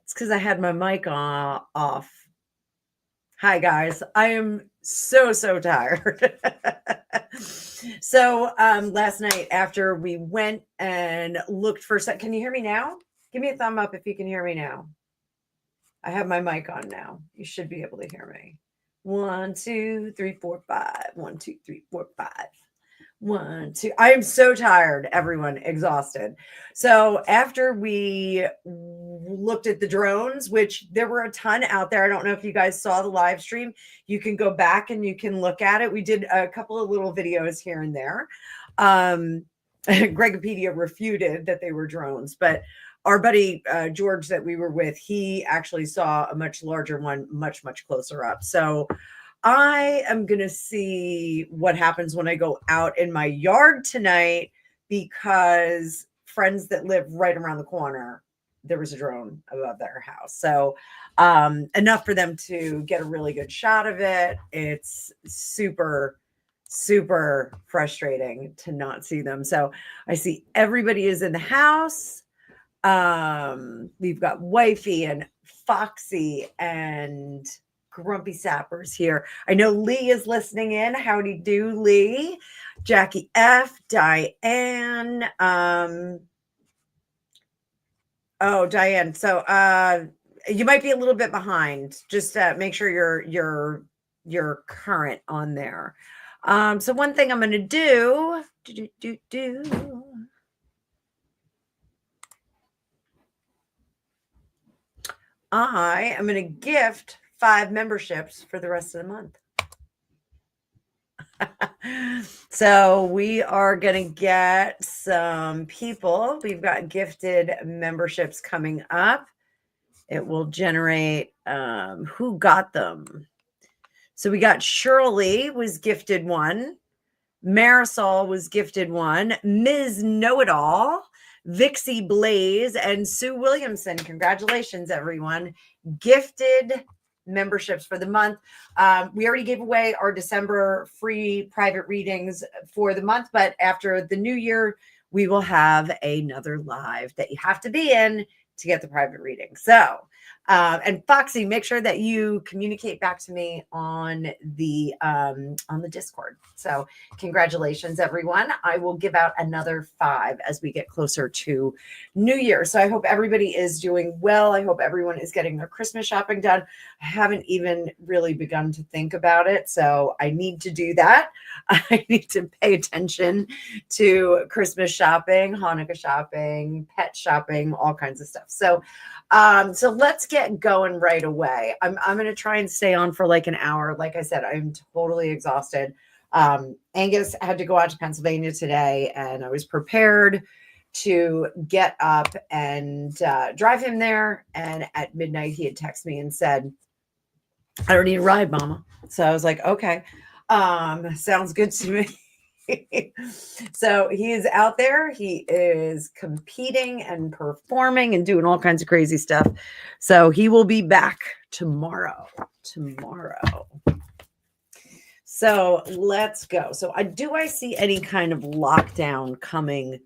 It's because I had my mic off. Hi, guys. I am so tired. So last night after we went and looked for... Can you hear me now? Give me a thumb up if you can hear me now. I have my mic on now. You should be able to hear me. 1, 2, 3, 4, 5. 1, 2, 3, 4, 5. 1, 2. I am so tired, everyone, exhausted. So after we looked at the drones, which there were a ton out there. I don't know if you guys saw the live stream. You can go back and you can look at it. We did a couple of little videos here and there. Gregopedia refuted that they were drones, but our buddy George that we were with, he actually saw a much larger one, much closer up. So I am going to see what happens when I go out in my yard tonight, because friends that live right around the corner, there was a drone above their house. So enough for them to get a really good shot of it. It's super frustrating to not see them. So I see everybody is in the house. We've got Wifey and Foxy and Grumpy Sappers here. I know Lee is listening in. Howdy do, Lee. Jackie F, Diane. Diane. So you might be a little bit behind. Just make sure you're current on there. So one thing I'm going to do. I am going to gift 5 memberships for the rest of the month. So we are going to get some people. We've got gifted memberships coming up. It will generate who got them. So we got Shirley was gifted 1. Marisol was gifted 1. Ms. Know-It-All, Vixie Blaze, and Sue Williamson. Congratulations, everyone. Gifted memberships for the month. We already gave away our December free private readings for the month, but after the new year, we will have another live that you have to be in to get the private reading. So, and Foxy, make sure that you communicate back to me on the Discord. So congratulations, everyone. I will give out another 5 as we get closer to New Year. So I hope everybody is doing well. I hope everyone is getting their Christmas shopping done. I haven't even really begun to think about it, so I need to do that. I need to pay attention to Christmas shopping, Hanukkah shopping, pet shopping, all kinds of stuff. So let's get going right away. I'm going to try and stay on for like an hour. Like I said, I'm totally exhausted. Angus had to go out to Pennsylvania today, and I was prepared to get up and drive him there. And at midnight, he had texted me and said, "I don't need a ride, Mama." So I was like, okay, sounds good to me. So he is out there. He is competing and performing and doing all kinds of crazy stuff. So he will be back tomorrow. So let's go. So I see any kind of lockdown coming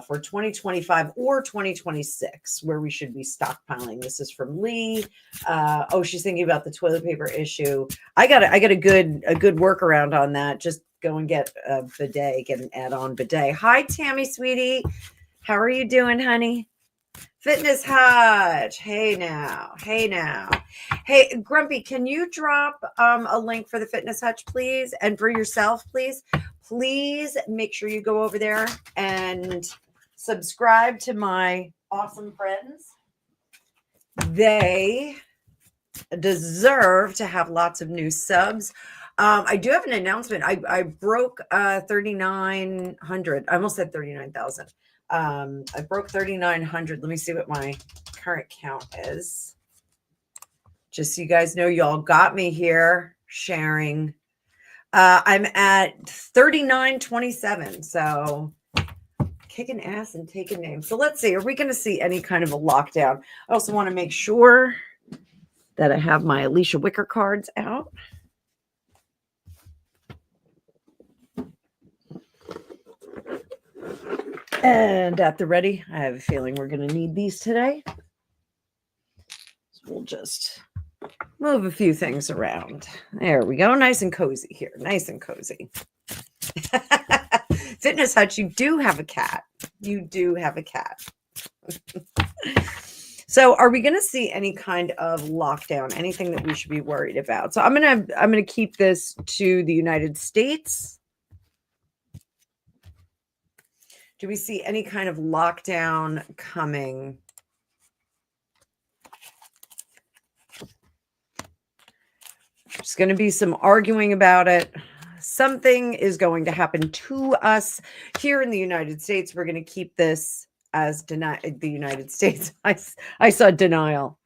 for 2025 or 2026 where we should be stockpiling? This is from Lee. She's thinking about the toilet paper issue. I got a good workaround on that. Just go and get a bidet, get an add-on bidet. Hi, Tammy, sweetie. How are you doing, honey? Fitness Hutch. Hey now. Hey, Grumpy, can you drop a link for the Fitness Hutch, please? And for yourself, please. Please make sure you go over there and subscribe to my awesome friends. They deserve to have lots of new subs. I do have an announcement. I broke 3,900. I almost said 39,000. I broke 3,900. Let me see what my current count is. Just so you guys know, y'all got me here sharing. I'm at 3927. So kicking ass and taking names. So let's see. Are we going to see any kind of a lockdown? I also want to make sure that I have my Alicia Wicker cards out. And at the ready, I have a feeling we're going to need these today. we'll just move a few things around. There we go. Nice and cozy here. Nice and cozy. Fitness Hutch, you do have a cat. You do have a cat. So are we going to see any kind of lockdown, anything that we should be worried about? So I'm going to keep this to the United States. Do we see any kind of lockdown coming? There's going to be some arguing about it. Something is going to happen to us here in the United States. We're going to keep this as the United States. I saw denial.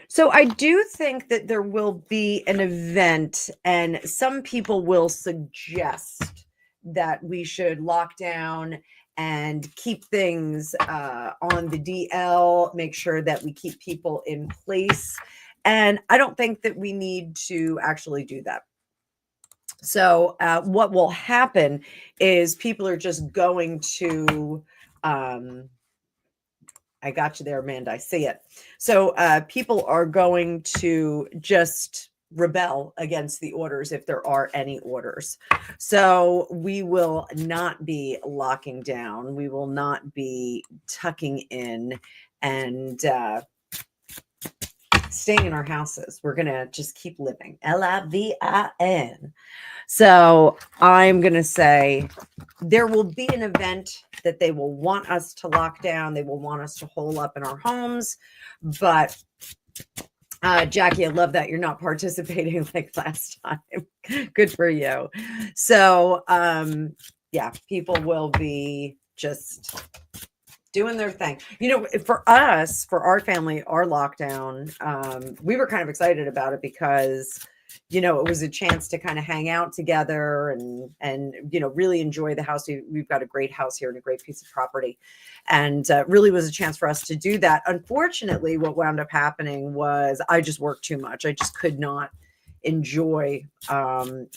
So I do think that there will be an event, and some people will suggest that we should lock down and keep things on the DL, make sure that we keep people in place. And I don't think that we need to actually do that. So what will happen is people are just going to, I got you there, Amanda. I see it. So people are going to just rebel against the orders if there are any orders. So we will not be locking down. We will not be tucking in and staying in our houses. We're going to just keep living. LIVIN. So I'm going to say there will be an event that they will want us to lock down. They will want us to hole up in our homes. But Jackie, I love that you're not participating like last time. Good for you. So yeah, people will be just doing their thing. You know, for us, for our family, our lockdown, we were kind of excited about it because, you know, it was a chance to kind of hang out together and you know, really enjoy the house. We've got a great house here and a great piece of property, and really was a chance for us to do that. Unfortunately, what wound up happening was I just worked too much. I just could not enjoy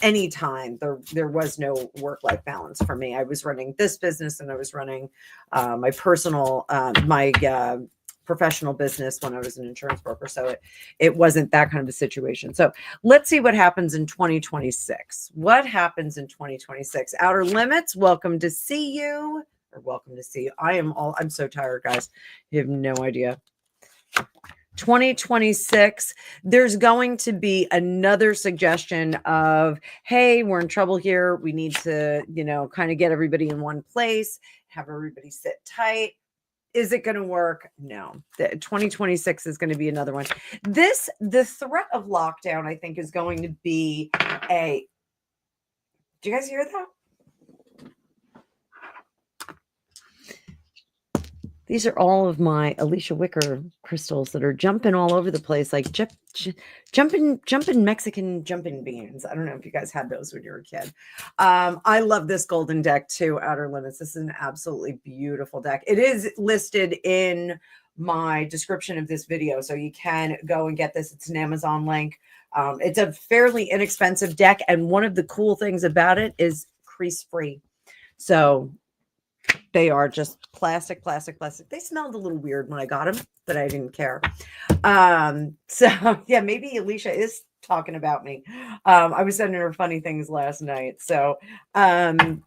any time. There was no work-life balance for me. I was running this business and I was running my personal professional business when I was an insurance broker. So it wasn't that kind of a situation. So let's see what happens in 2026. What happens in 2026? Outer Limits, welcome to see you. Or welcome to see you. I'm so tired, guys. You have no idea. 2026, there's going to be another suggestion of, hey, we're in trouble here. We need to, you know, kind of get everybody in one place, have everybody sit tight. Is it going to work? No. 2026 is going to be another one. The threat of lockdown, I think, is going to be do you guys hear that? These are all of my Alicia Wicker crystals that are jumping all over the place, like jumping Mexican jumping beans. I don't know if you guys had those when you were a kid. I love this golden deck too, Outer Limits. This is an absolutely beautiful deck. It is listed in my description of this video, so you can go and get this. It's an Amazon link. It's a fairly inexpensive deck, and one of the cool things about it is crease free. So they are just plastic. They smelled a little weird when I got them, but I didn't care. So yeah, maybe Alicia is talking about me. I was sending her funny things last night. So I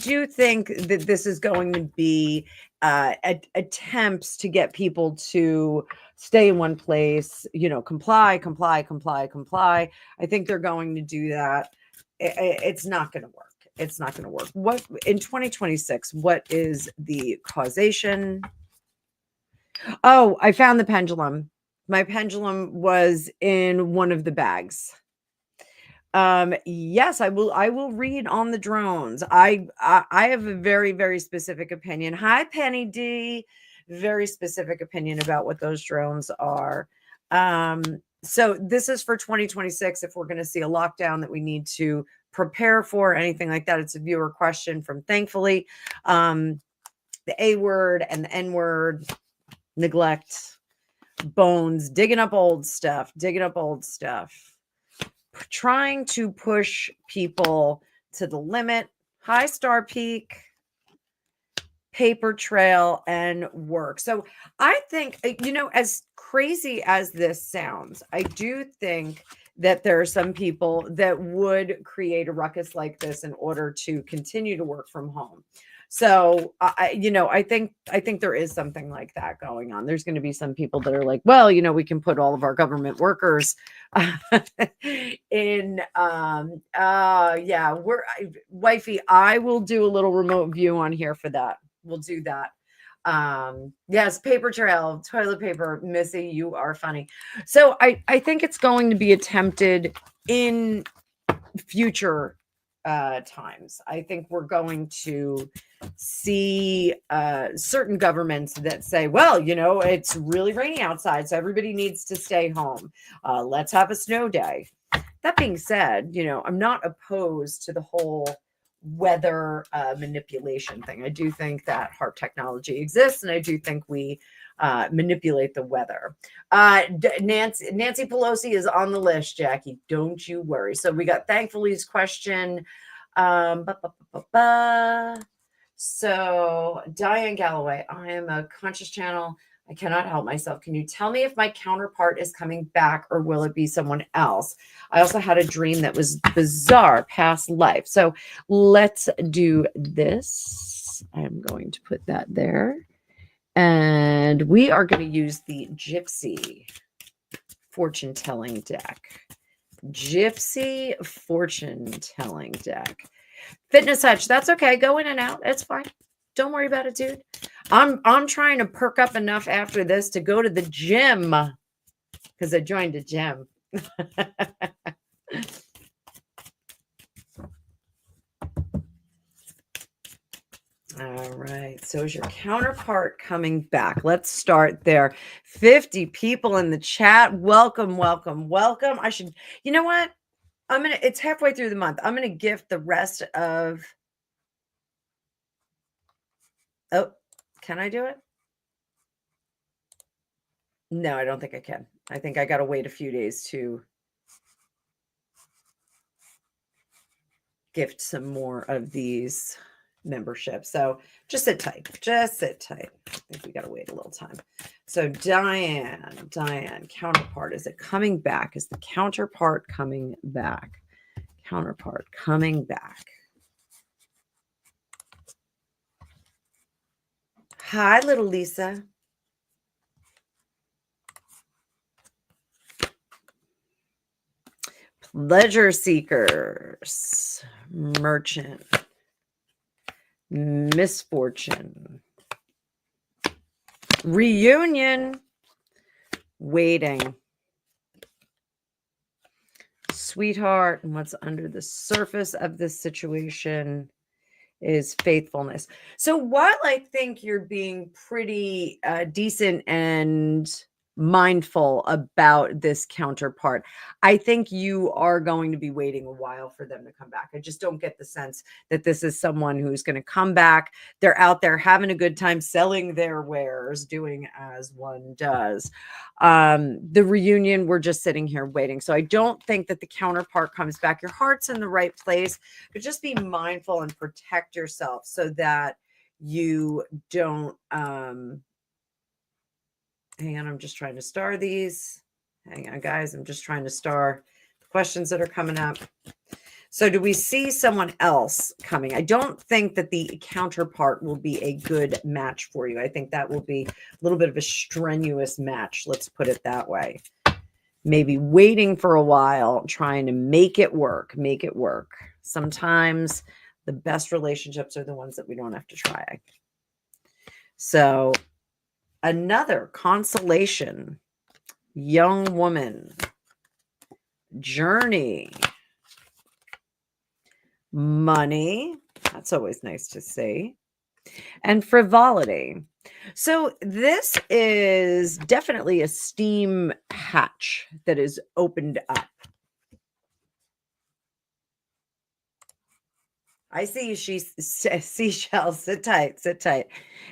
do think that this is going to be attempts to get people to stay in one place, you know, comply. I think they're going to do that. It's not going to work. It's not going to work. What in 2026? What is the causation? Oh, I found the pendulum. My pendulum was in one of the bags. Yes, I will read on the drones. I have a very, very specific opinion. Hi, Penny D. Very specific opinion about what those drones are. So this is for 2026. If we're going to see a lockdown that we need to prepare for, anything like that, it's a viewer question from Thankfully. The A word and the N word, neglect, bones, digging up old stuff, trying to push people to the limit. Hi, Star Peak. paper trail, and work. So I think, as crazy as this sounds, I do think that there are some people that would create a ruckus like this in order to continue to work from home. So I think there is something like that going on. There's going to be some people that are like, well, we can put all of our government workers in yeah, wifey, I will do a little remote view on here for that. We'll do that. Yes, paper trail, toilet paper. Missy, you are funny. So I think it's going to be attempted in future times. I think we're going to see certain governments that say, well, it's really raining outside, so everybody needs to stay home. Let's have a snow day. That being said, I'm not opposed to the whole weather manipulation thing. I do think that HARP technology exists, and I do think we manipulate the weather. Nancy Pelosi is on the list, Jackie. Don't you worry. So we got Thankfully's question. So Diane Galloway, I am a conscious channel. I cannot help myself. Can you tell me if my counterpart is coming back, or will it be someone else? I also had a dream that was bizarre, past life. So let's do this. I'm going to put that there. And we are going to use the Gypsy fortune telling deck. Gypsy fortune telling deck. Fitness Hutch, that's okay. Go in and out. It's fine. Don't worry about it, dude. I'm trying to perk up enough after this to go to the gym, because I joined a gym. All right. So is your counterpart coming back? Let's start there. 50 people in the chat. Welcome, welcome, welcome. You know what? It's halfway through the month. I'm going to gift the rest of, can I do it? No, I don't think I can. I think I got to wait a few days to gift some more of these memberships. So just sit tight. Just sit tight. I think we got to wait a little time. So Diane, counterpart, is it coming back? Is the counterpart coming back? Counterpart coming back. Hi, little Lisa. Pleasure seekers, merchant, misfortune, reunion, waiting, sweetheart, and what's under the surface of this situation is faithfulness. So while I think you're being pretty decent and mindful about this counterpart, I think you are going to be waiting a while for them to come back. I just don't get the sense that this is someone who's going to come back. They're out there having a good time, selling their wares, doing as one does. The reunion, we're just sitting here waiting. So I don't think that the counterpart comes back. Your heart's in the right place, but just be mindful and protect yourself so that you don't hang on, I'm just trying to star these. Hang on, guys. I'm just trying to star the questions that are coming up. So do we see someone else coming? I don't think that the counterpart will be a good match for you. I think that will be a little bit of a strenuous match. Let's put it that way. Maybe waiting for a while, trying to make it work. Make it work. Sometimes the best relationships are the ones that we don't have to try. So another consolation, young woman, journey, money. That's always nice to see. And frivolity. So this is definitely a steam hatch that is opened up. I see you, seashells. Sit tight, sit tight.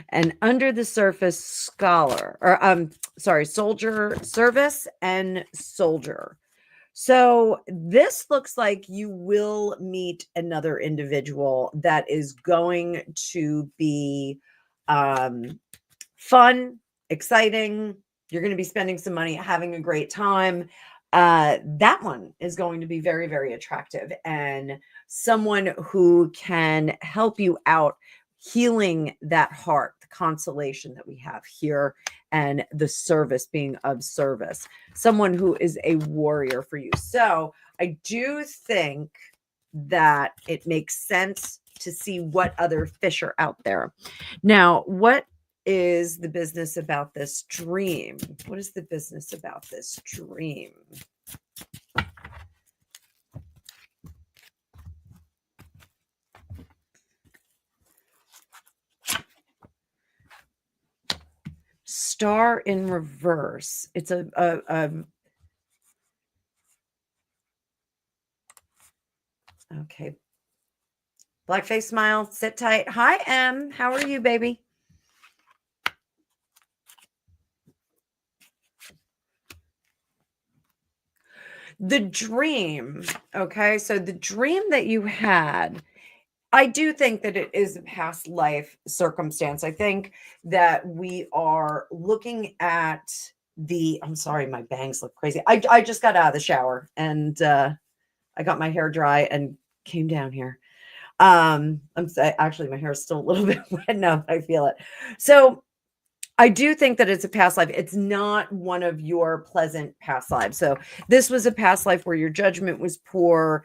And under the surface, soldier, service and soldier. So this looks like you will meet another individual that is going to be fun, exciting. You're going to be spending some money, having a great time. That one is going to be very, very attractive, and someone who can help you out healing that heart, the consolation that we have here, and the service, being of service. Someone who is a warrior for you. So I do think that it makes sense to see what other fish are out there. Now, what is the business about this dream? What is the business about this dream? Star in reverse. It's a okay. Blackface smile, sit tight. Hi, Em. How are you, baby? The dream. Okay. So the dream that you had, I do think that it is a past life circumstance. I think that we are looking at I'm sorry, my bangs look crazy. I just got out of the shower and I got my hair dry and came down here. Actually, my hair is still a little bit wet now. I feel it. So I do think that it's a past life. It's not one of your pleasant past lives. So this was a past life where your judgment was poor.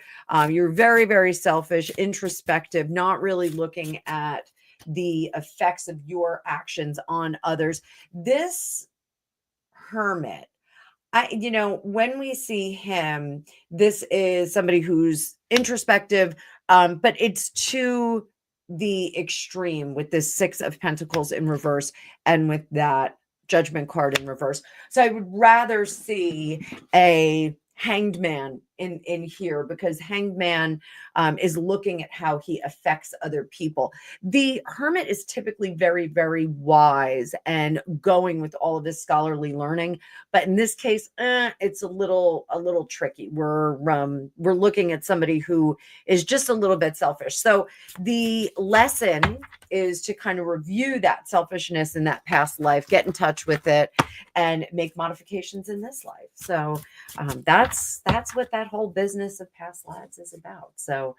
You're very, very selfish, introspective, not really looking at the effects of your actions on others. This hermit, when we see him, this is somebody who's introspective, but it's to the extreme with this Six of Pentacles in reverse and with that Judgment card in reverse. So I would rather see a Hanged Man in here, because Hanged Man is looking at how he affects other people. The Hermit is typically very, very wise and going with all of his scholarly learning, but in this case, it's a little tricky. We're looking at somebody who is just a little bit selfish. So the lesson is to kind of review that selfishness in that past life, get in touch with it, and make modifications in this life. So that's what that whole business of past lives is about. So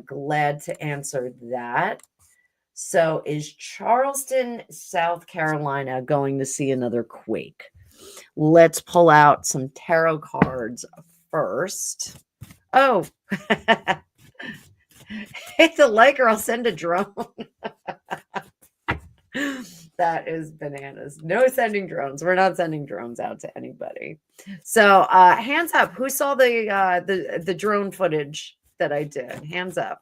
glad to answer that. So is Charleston, South Carolina going to see another quake? Let's pull out some tarot cards first. Oh, hit the like or I'll send a drone. That is bananas. No sending drones. We're not sending drones out to anybody. So hands up. Who saw the drone footage that I did? Hands up.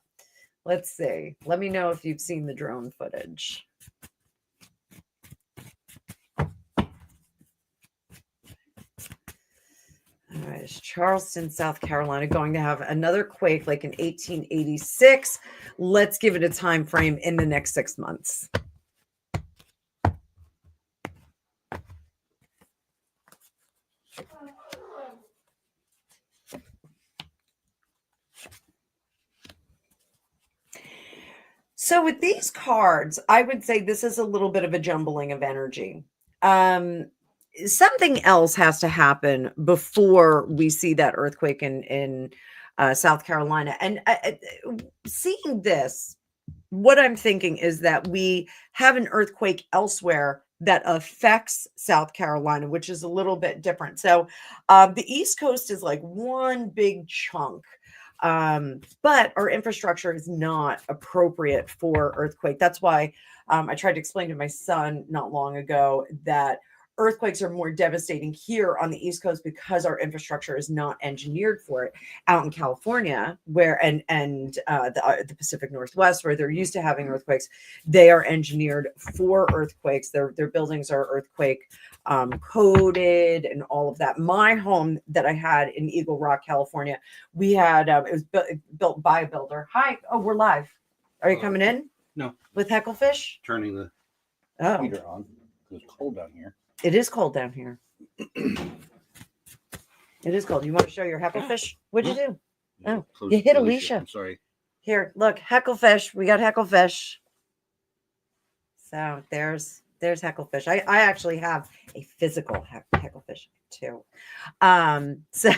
Let's see. Let me know if you've seen the drone footage. All right, is Charleston, South Carolina going to have another quake like in 1886? Let's give it a time frame in the next 6 months. So with these cards, I would say this is a little bit of a jumbling of energy. Something else has to happen before we see that earthquake in South Carolina. And seeing this, what I'm thinking is that we have an earthquake elsewhere that affects South Carolina, which is a little bit different. So the East Coast is like one big chunk. But our infrastructure is not appropriate for earthquake. That's why I tried to explain to my son not long ago that earthquakes are more devastating here on the East Coast because our infrastructure is not engineered for it. Out in California, where and the Pacific Northwest, where they're used to having earthquakes, they are engineered for earthquakes. Their buildings are earthquake coded and all of that. My home that I had in Eagle Rock, California, we had it was built by a builder. Hi, oh, we're live. Are you coming in? No. With Hecklefish? Turning the heater on. It's cold down here. It is cold down here. It is cold. You want to show your Hecklefish? What'd you do? Oh, you hit Alicia. I'm sorry. Here, look, Hecklefish. We got Hecklefish. So there's hecklefish. I actually have a physical hecklefish too. So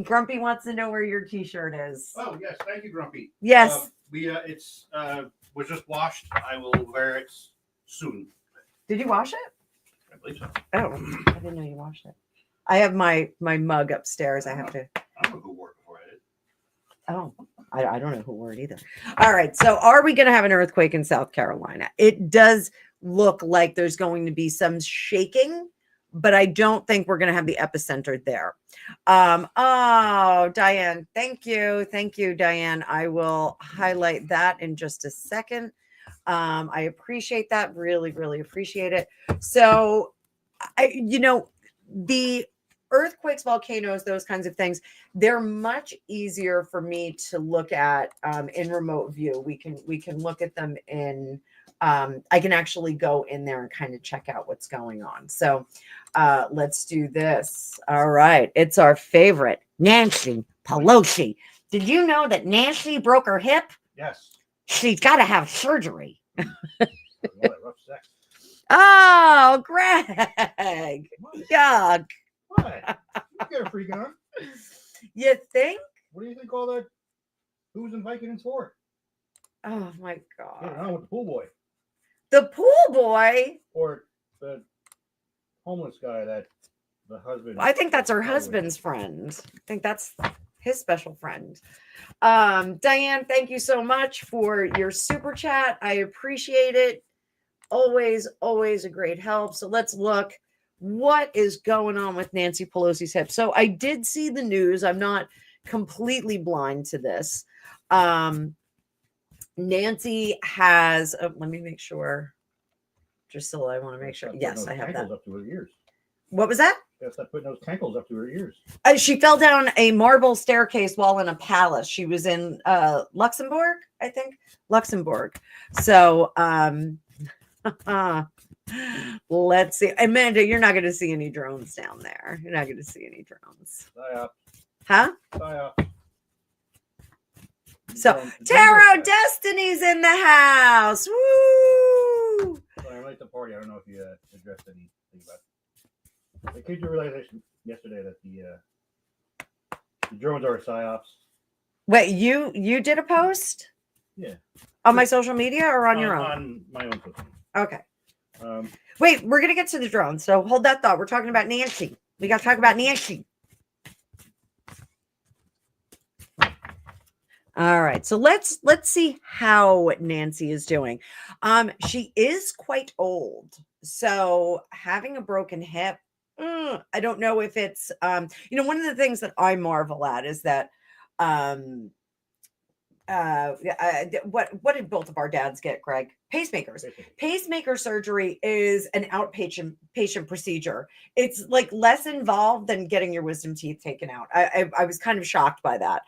Grumpy wants to know where your t-shirt is. Oh yes, thank you, Grumpy. Yes. It's was just washed. I will wear it soon. Did you wash it? I believe so. Oh, I didn't know you washed it. I have my mug upstairs. I have to. I don't know who wore it before I did. Oh, I don't know who wore it either. All right. So are we going to have an earthquake in South Carolina? It does look like there's going to be some shaking, but I don't think we're going to have the epicenter there. Oh, Diane, thank you. Thank you, Diane. I will highlight that in just a second. I appreciate that. Really, really appreciate it. So, the earthquakes, volcanoes, those kinds of things, they're much easier for me to look at in remote view. We can look at them in I can actually go in there and kind of check out what's going on. So let's do this. All right. It's our favorite, Nancy Pelosi. Did you know that Nancy broke her hip? Yes. She's got to have surgery. What a rough sex. Oh, Greg. What? Yuck. What? You get a free gun. You think? What do you think all that booze and Vicodins for? Oh my Get God. around with the pool boy. The pool boy? Or the homeless guy that the husband. I think that's her husband's friend. I think that's his special friend. Diane, thank you so much for your super chat. I appreciate it. Always, always a great help. So let's look what is going on with Nancy Pelosi's hip. So I did see the news. I'm not completely blind to this. Nancy has, let me make sure. Drusilla, I want to make sure. Yes, I have that. Up to her ears. What was that? Yes, I putting those cankles up to her ears. She fell down a marble staircase while in a palace. She was in Luxembourg, I think. Luxembourg. So let's see. Amanda, you're not going to see any drones down there. You're not going to see any drones. Huh? So Tarot Destiny's in the house. Woo! Well, I like the party. I don't know if you addressed anything about it. I came to realization yesterday that the drones are psyops. Wait, you did a post? Yeah. On my social media or on your own? On my own social media. Okay. Wait, we're going to get to the drones. So hold that thought. We're talking about Nancy. We got to talk about Nancy. All right. So let's see how Nancy is doing. She is quite old. So having a broken hip, I don't know if it's, one of the things that I marvel at is that, what did both of our dads get, Greg? Pacemakers. Pacemaker surgery is an outpatient procedure. It's like less involved than getting your wisdom teeth taken out. I was kind of shocked by that.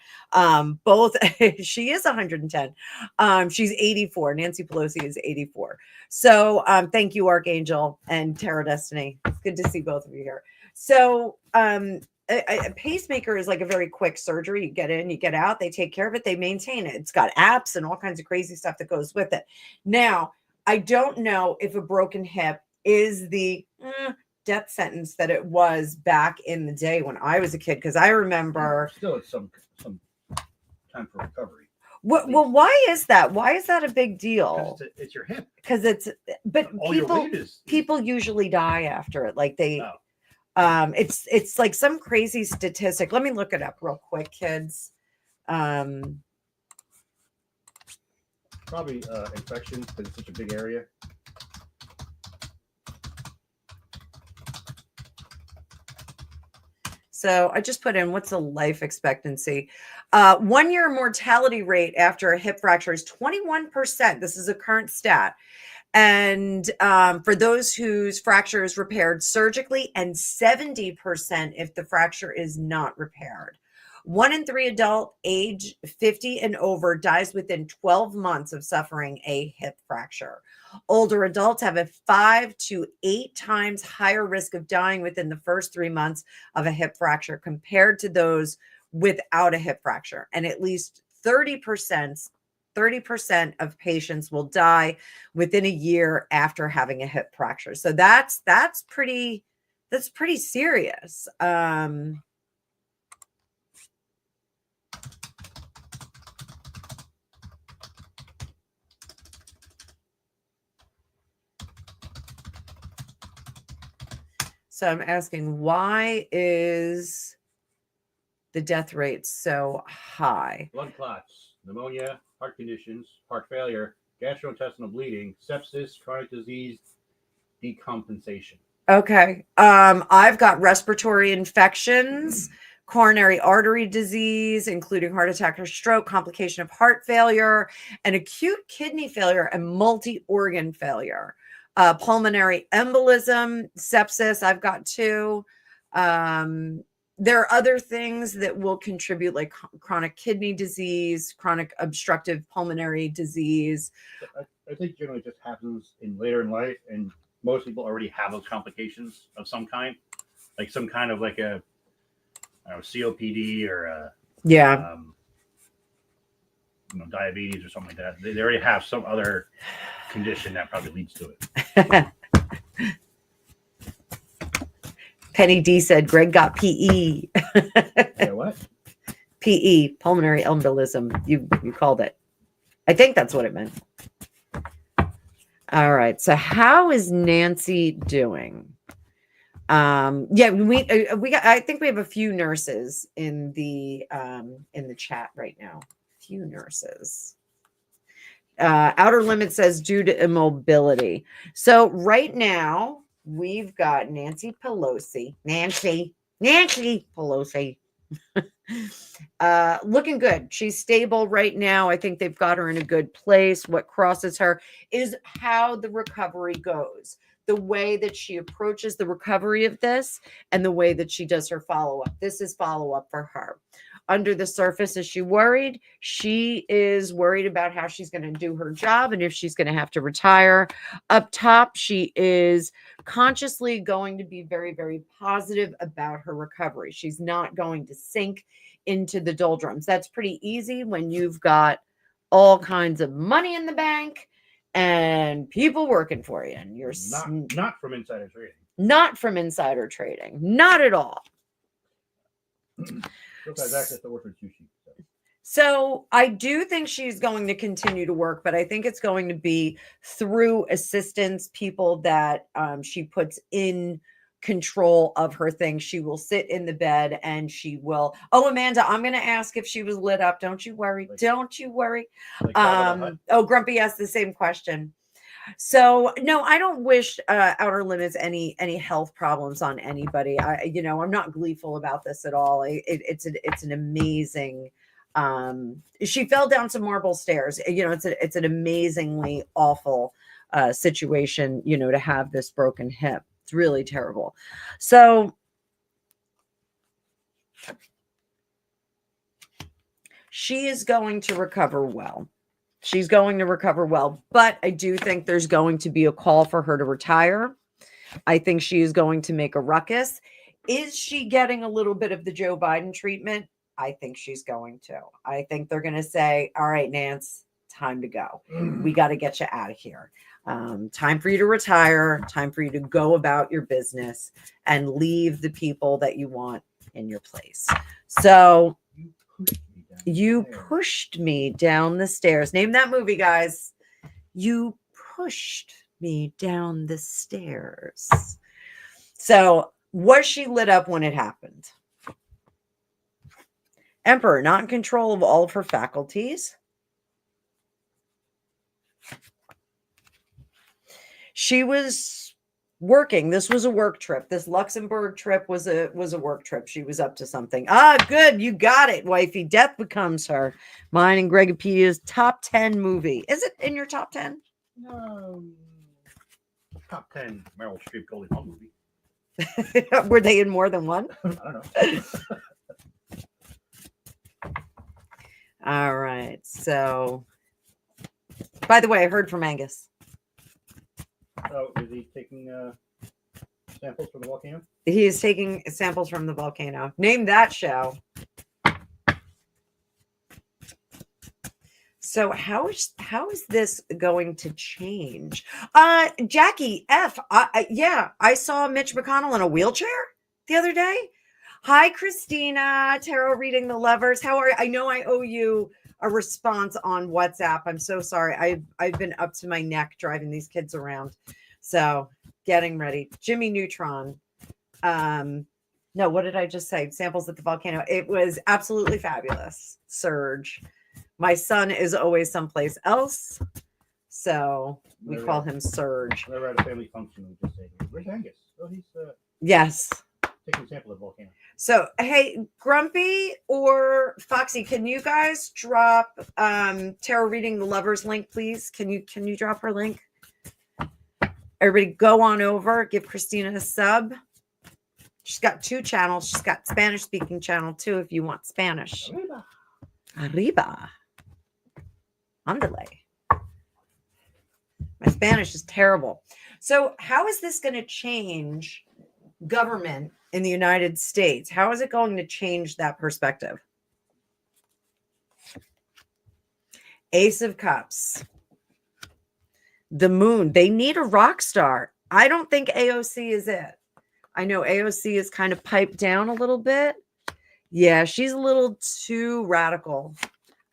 Both, she is 110. She's 84. Nancy Pelosi is 84. So thank you, Archangel and Tarot Destiny. It's good to see both of you here. So a pacemaker is like a very quick surgery. You get in, you get out, they take care of it, they maintain it. It's got apps and all kinds of crazy stuff that goes with it. Now, I don't know if a broken hip is the death sentence that it was back in the day when I was a kid, because I remember still it's some time for recovery. Well, why is that? Why is that a big deal? It's your hip. Because but people usually die after it. Like they. Oh. It's like some crazy statistic. Let me look it up real quick, kids. Probably infection because it's such a big area. So I just put in, what's the life expectancy? 1 year mortality rate after a hip fracture is 21%. This is a current stat. And for those whose fracture is repaired surgically, and 70% if the fracture is not repaired. 1 in 3 adult age 50 and over dies within 12 months of suffering a hip fracture. Older adults have a 5 to 8 times higher risk of dying within the first 3 months of a hip fracture compared to those without a hip fracture. And at least 30% 30% of patients will die within a year after having a hip fracture. So that's pretty serious. So I'm asking, why is the death rate so high? Blood clots, pneumonia, heart conditions, heart failure, gastrointestinal bleeding, sepsis, chronic disease, decompensation. Okay. I've got respiratory infections, coronary artery disease, including heart attack or stroke, complication of heart failure, and acute kidney failure and multi-organ failure. Pulmonary embolism, sepsis, I've got 2. There are other things that will contribute, like chronic kidney disease, chronic obstructive pulmonary disease. I think generally it just happens later in life, and most people already have those complications of some kind, like some kind of like a, I don't know, COPD or diabetes or something like that. They already have some other condition that probably leads to it. Penny D said Greg got PE. Yeah, what? PE, pulmonary embolism. You called it. I think that's what it meant. All right. So how is Nancy doing? I think we have a few nurses in the chat right now. Few nurses. Outer Limit says due to immobility. So right now we've got Nancy Pelosi. Nancy Pelosi. Looking good. She's stable right now. I think they've got her in a good place. What crosses her is how the recovery goes, the way that she approaches the recovery of this, and the way that she does her follow-up. This is follow-up for her. Under the surface, is she worried? She is worried about how she's going to do her job and if she's going to have to retire. Up top, she is consciously going to be very, very positive about her recovery. She's not going to sink into the doldrums. That's pretty easy when you've got all kinds of money in the bank and people working for you, and you're not from insider trading. Not from insider trading. Not at all. So I do think she's going to continue to work, but I think it's going to be through assistants, people that she puts in control of her things. She will sit in the bed and she will. Oh, Amanda, I'm going to ask if she was lit up. Don't you worry. Don't you worry. Grumpy asked the same question. So no, I don't wish Outer Limits any health problems on anybody. I'm not gleeful about this at all. It's an amazing. She fell down some marble stairs. It's an amazingly awful situation. To have this broken hip. It's really terrible. So she is going to recover well. She's going to recover well, but I do think there's going to be a call for her to retire. I think she is going to make a ruckus. Is she getting a little bit of the Joe Biden treatment? I think she's going to. I think they're going to say, all right, Nance, time to go. We got to get you out of here. Time for you to retire. Time for you to go about your business and leave the people that you want in your place. So you pushed me down the stairs. Name that movie, guys. You pushed me down the stairs. So was she lit up when it happened? Emperor, not in control of all of her faculties. She was working. This was a work trip. This Luxembourg trip was a work trip. She was up to something. Good. You got it, wifey. Death Becomes Her. Mine and Gregopedia's top 10 movie. Is it in your top 10? No. Top 10 Meryl Streep Goldie Hawn movie. Were they in more than one? I don't know. All right. So, by the way, I heard from Angus. Oh, is he taking samples from the volcano? He is taking samples from the volcano. Name that show. So how is this going to change? Jackie F. Yeah, I saw Mitch McConnell in a wheelchair the other day. Hi, Christina. Tarot reading the lovers. How are you? I know I owe you a response on WhatsApp. I'm so sorry. I've been up to my neck driving these kids around. So getting ready. Jimmy Neutron. No, what did I just say? Samples at the volcano. It was absolutely fabulous. Surge. My son is always someplace else, so we call him Surge. Whenever at a family function, we just say, "Where's Angus?" Oh, he's yes, taking a sample of the volcano. So hey, Grumpy or Foxy, can you guys drop Tarot reading the lovers link, please? Can you drop her link? Everybody, go on over. Give Christina a sub. She's got 2 channels. She's got Spanish speaking channel too, if you want Spanish. Arriba. Andale. My Spanish is terrible. So how is this going to change government in the United States? How is it going to change that perspective? Ace of Cups. The Moon. They need a rock star. I don't think AOC is it. I know AOC is kind of piped down a little bit. Yeah, she's a little too radical,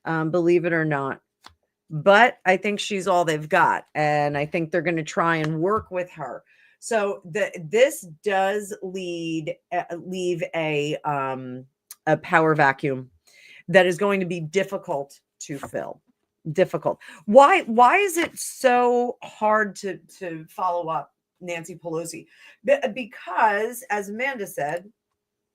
believe it or not. But I think she's all they've got. And I think they're going to try and work with her. So this does leave a power vacuum that is going to be difficult to fill. Difficult. Why is it so hard to follow up Nancy Pelosi? Because, as Amanda said,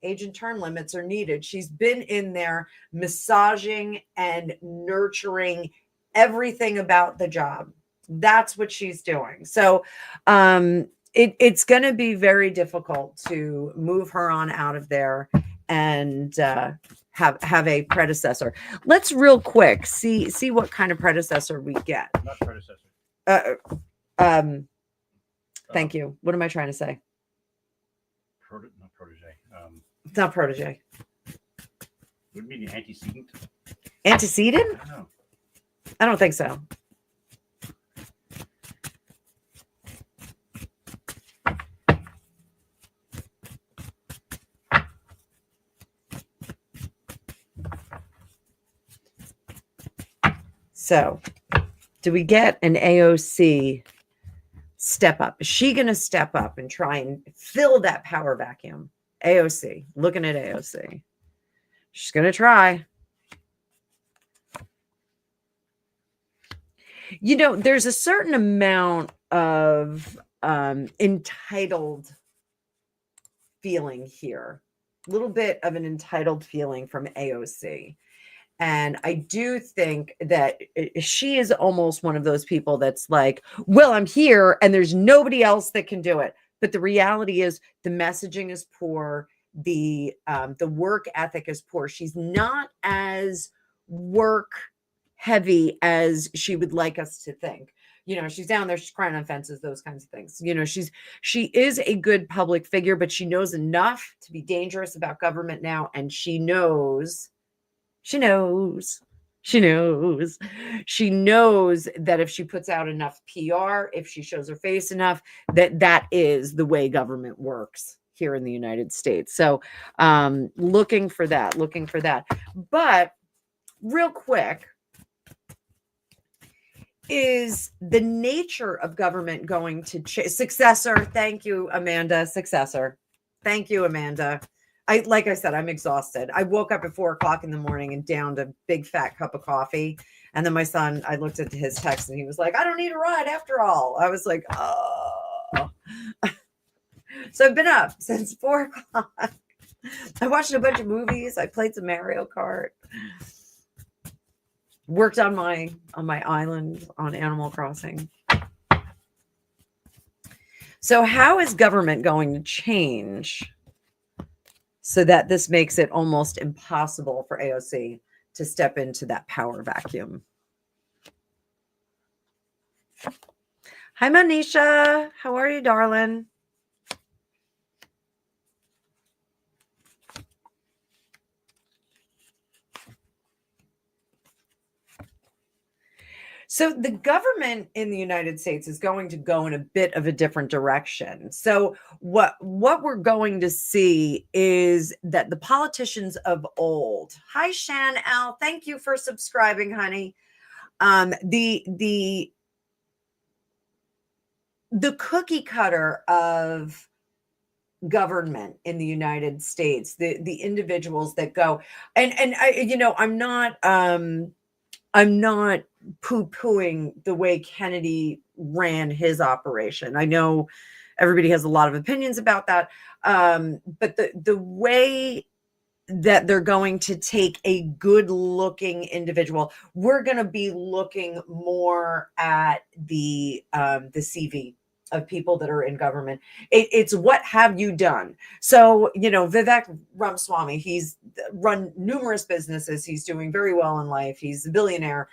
age and term limits are needed. She's been in there massaging and nurturing everything about the job. That's what she's doing. So it's going to be very difficult to move her on out of there and have a predecessor. Let's real quick see what kind of predecessor we get. Not predecessor. Thank you. What am I trying to say? Not protege. It's not protege. Would it be the antecedent? Antecedent? I don't know. I don't think so. So, do we get an AOC step up? Is she going to step up and try and fill that power vacuum? AOC, looking at AOC. She's going to try. You know, there's a certain amount of entitled feeling here. A little bit of an entitled feeling from AOC. And I do think that she is almost one of those people that's like, well, I'm here and there's nobody else that can do it. But the reality is the messaging is poor. The work ethic is poor. She's not as work heavy as she would like us to think. You know, she's down there, she's crying on fences, those kinds of things. You know, she is a good public figure, but she knows enough to be dangerous about government now. And she knows that if she puts out enough PR, if she shows her face enough, that is the way government works here in the United States. So looking for that. But real quick, is the nature of government going to change? Successor. Thank you, Amanda. Successor. Thank you, Amanda. Like I said, I'm exhausted. I woke up at 4:00 in the morning and downed a big fat cup of coffee. And then my son, I looked at his text and he was like, I don't need a ride after all. I was like, oh. So I've been up since 4:00. I watched a bunch of movies. I played some Mario Kart. Worked on my island on Animal Crossing. So how is government going to change so that this makes it almost impossible for AOC to step into that power vacuum? Hi, Manisha. How are you, darling? So the government in the United States is going to go in a bit of a different direction. So what we're going to see is that the politicians of old. Hi Shan L, thank you for subscribing, honey. The cookie cutter of government in the United States, the individuals that go, and I, I'm not poo-pooing the way Kennedy ran his operation. I know everybody has a lot of opinions about that. But the way that they're going to take a good looking individual, we're going to be looking more at the CV of people that are in government. It's what have you done? So, Vivek Ramaswamy, he's run numerous businesses. He's doing very well in life. He's a billionaire.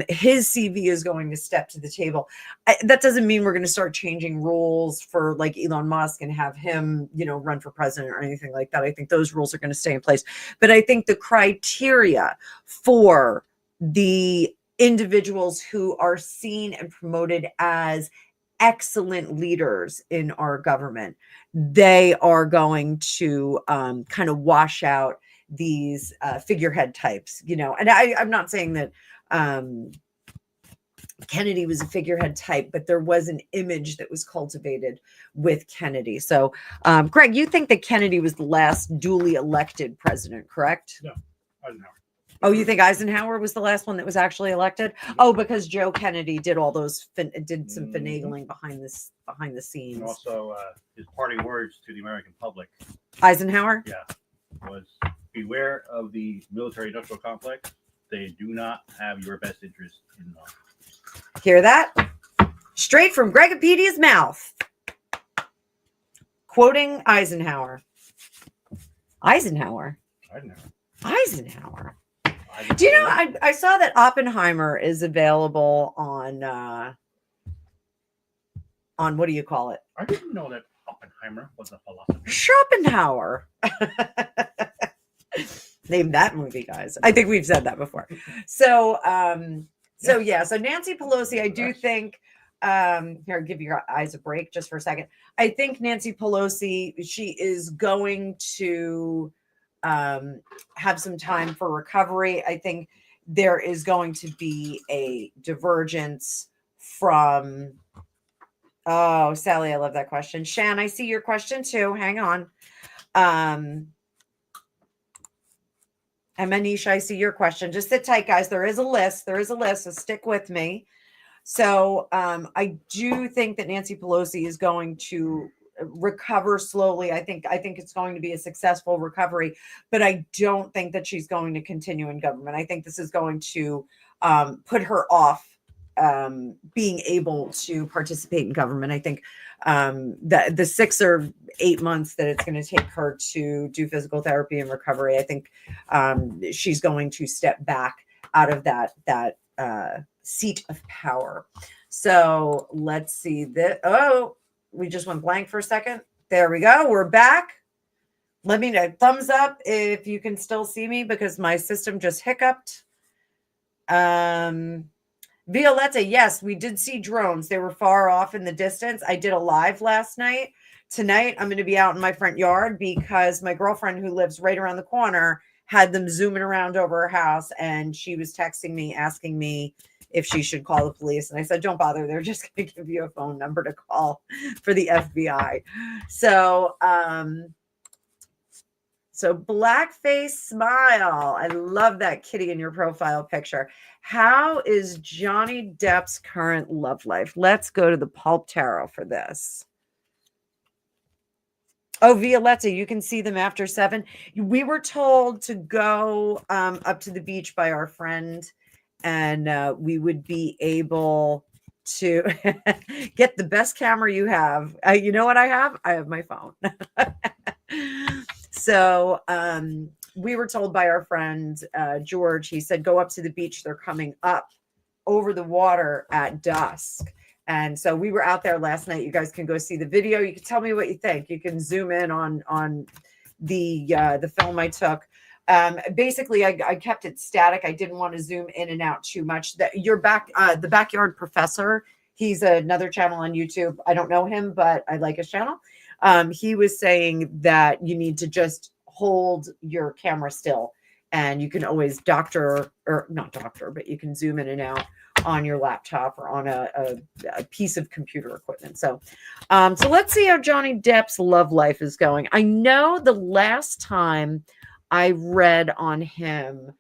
His CV is going to step to the table. That doesn't mean we're going to start changing rules for like Elon Musk and have him, run for president or anything like that. I think those rules are going to stay in place. But I think the criteria for the individuals who are seen and promoted as excellent leaders in our government, they are going to kind of wash out these figurehead types, and I'm not saying that Kennedy was a figurehead type, but there was an image that was cultivated with Kennedy. So Greg, you think that Kennedy was the last duly elected president, correct? No, Eisenhower. Oh, you think Eisenhower was the last one that was actually elected? Oh, because Joe Kennedy did all those did some finagling behind the scenes. And also, his parting words to the American public, Eisenhower? Yeah, was beware of the military-industrial complex. They do not have your best interest in mind. Hear that? Straight from Gregopedia's mouth. Quoting Eisenhower. Eisenhower. Do you know, I saw that Oppenheimer is available on what do you call it? I didn't know that Oppenheimer was a philosopher. Schopenhauer. Name that movie, guys. I think we've said that before. So Nancy Pelosi, I do think, here, give your eyes a break just for a second. I think Nancy Pelosi, she is going to have some time for recovery. I think there is going to be a divergence from, oh, Sally, I love that question. Shan, I see your question too. Hang on. And Manish, I see your question. Just sit tight, guys. There is a list. So stick with me. So I do think that Nancy Pelosi is going to recover slowly. I think it's going to be a successful recovery, but I don't think that she's going to continue in government. I think this is going to put her off being able to participate in government. I think that the 6 or 8 months that it's going to take her to do physical therapy and recovery, I think she's going to step back out of that seat of power. So let's see that. Oh, we just went blank for a second. There we go. We're back. Let me know. Thumbs up if you can still see me because my system just hiccuped. Violetta, yes, we did see drones. They were far off in the distance. I did a live last night. Tonight, I'm going to be out in my front yard because my girlfriend who lives right around the corner had them zooming around over her house, and she was texting me, asking me if she should call the police. And I said, don't bother. They're just going to give you a phone number to call for the FBI. So, blackface smile. I love that kitty in your profile picture. How is Johnny Depp's current love life? Let's go to the Pulp Tarot for this. Oh, Violetta, you can see them after 7. We were told to go up to the beach by our friend, and we would be able to get the best camera you have. You know what I have? I have my phone. So we were told by our friend George, he said, go up to the beach. They're coming up over the water at dusk. And so we were out there last night. You guys can go see the video. You can tell me what you think. You can zoom in on the film I took. Basically, I kept it static. I didn't want to zoom in and out too much. That your the Backyard Professor. He's another channel on YouTube. I don't know him, but I like his channel. He was saying that you need to just hold your camera still, and you can always or not doctor, but you can zoom in and out on your laptop or on a piece of computer equipment. So let's see how Johnny Depp's love life is going. I know the last time I read on him,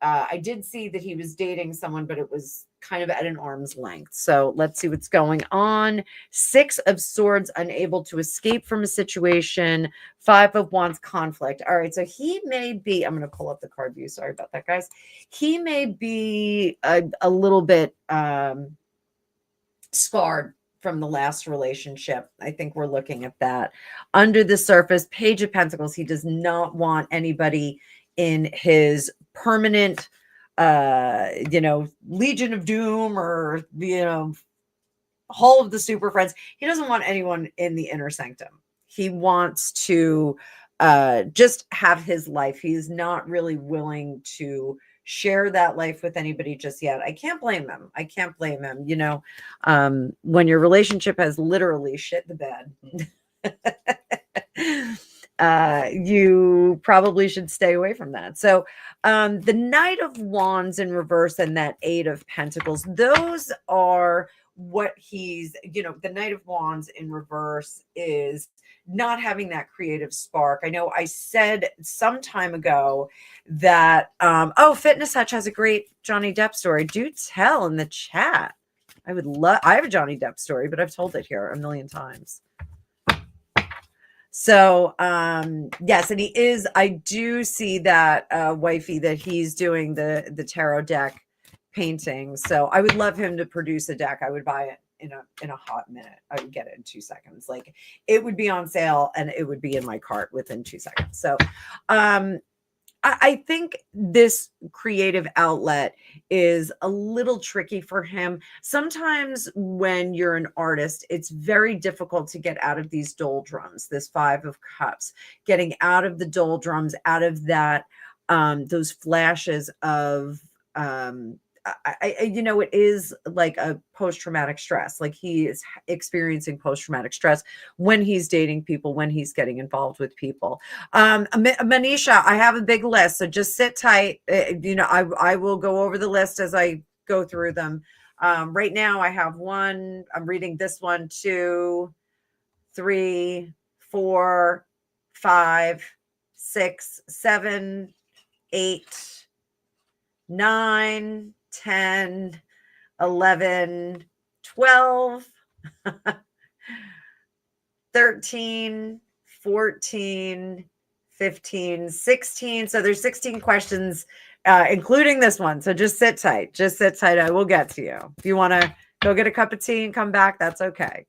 I did see that he was dating someone, but it was kind of at an arm's length. So let's see what's going on. 6 of Swords, unable to escape from a situation. 5 of Wands, conflict. All right, so he may be, I'm going to pull up the card view. Sorry about that, guys. He may be a little bit scarred from the last relationship. I think we're looking at that. Under the surface, Page of Pentacles. He does not want anybody in his permanent Legion of Doom or Hall of the Super Friends. He doesn't want anyone in the inner sanctum. He wants to just have his life. He's not really willing to share that life with anybody just yet. I can't blame him. When your relationship has literally shit the bed, you probably should stay away from that. So the Knight of Wands in reverse and that 8 of Pentacles, those are what he's, the Knight of Wands in reverse is not having that creative spark. I know I said some time ago that, Fitness Hutch has a great Johnny Depp story. Do tell in the chat. I have a Johnny Depp story, but I've told it here a million times. So, yes, and I do see that, wifey, that he's doing the tarot deck painting. So I would love him to produce a deck. I would buy it in a hot minute. I would get it in 2 seconds. Like, it would be on sale and it would be in my cart within 2 seconds. So, I think this creative outlet is a little tricky for him. Sometimes when you're an artist, it's very difficult to get out of these doldrums, this 5 of Cups, getting out of the doldrums, out of that, those flashes of, it is like a post-traumatic stress. Like, he is experiencing post-traumatic stress when he's dating people, when he's getting involved with people. Manisha, I have a big list, so just sit tight. I will go over the list as I go through them. Right now I have 1. I'm reading this 1, 2, 3, 4, 5, 6, 7, 8, 9, 10, 11, 12, 13, 14, 15, 16. So there's 16 questions, including this one. So just sit tight. I will get to you. If you want to go get a cup of tea and come back, that's okay.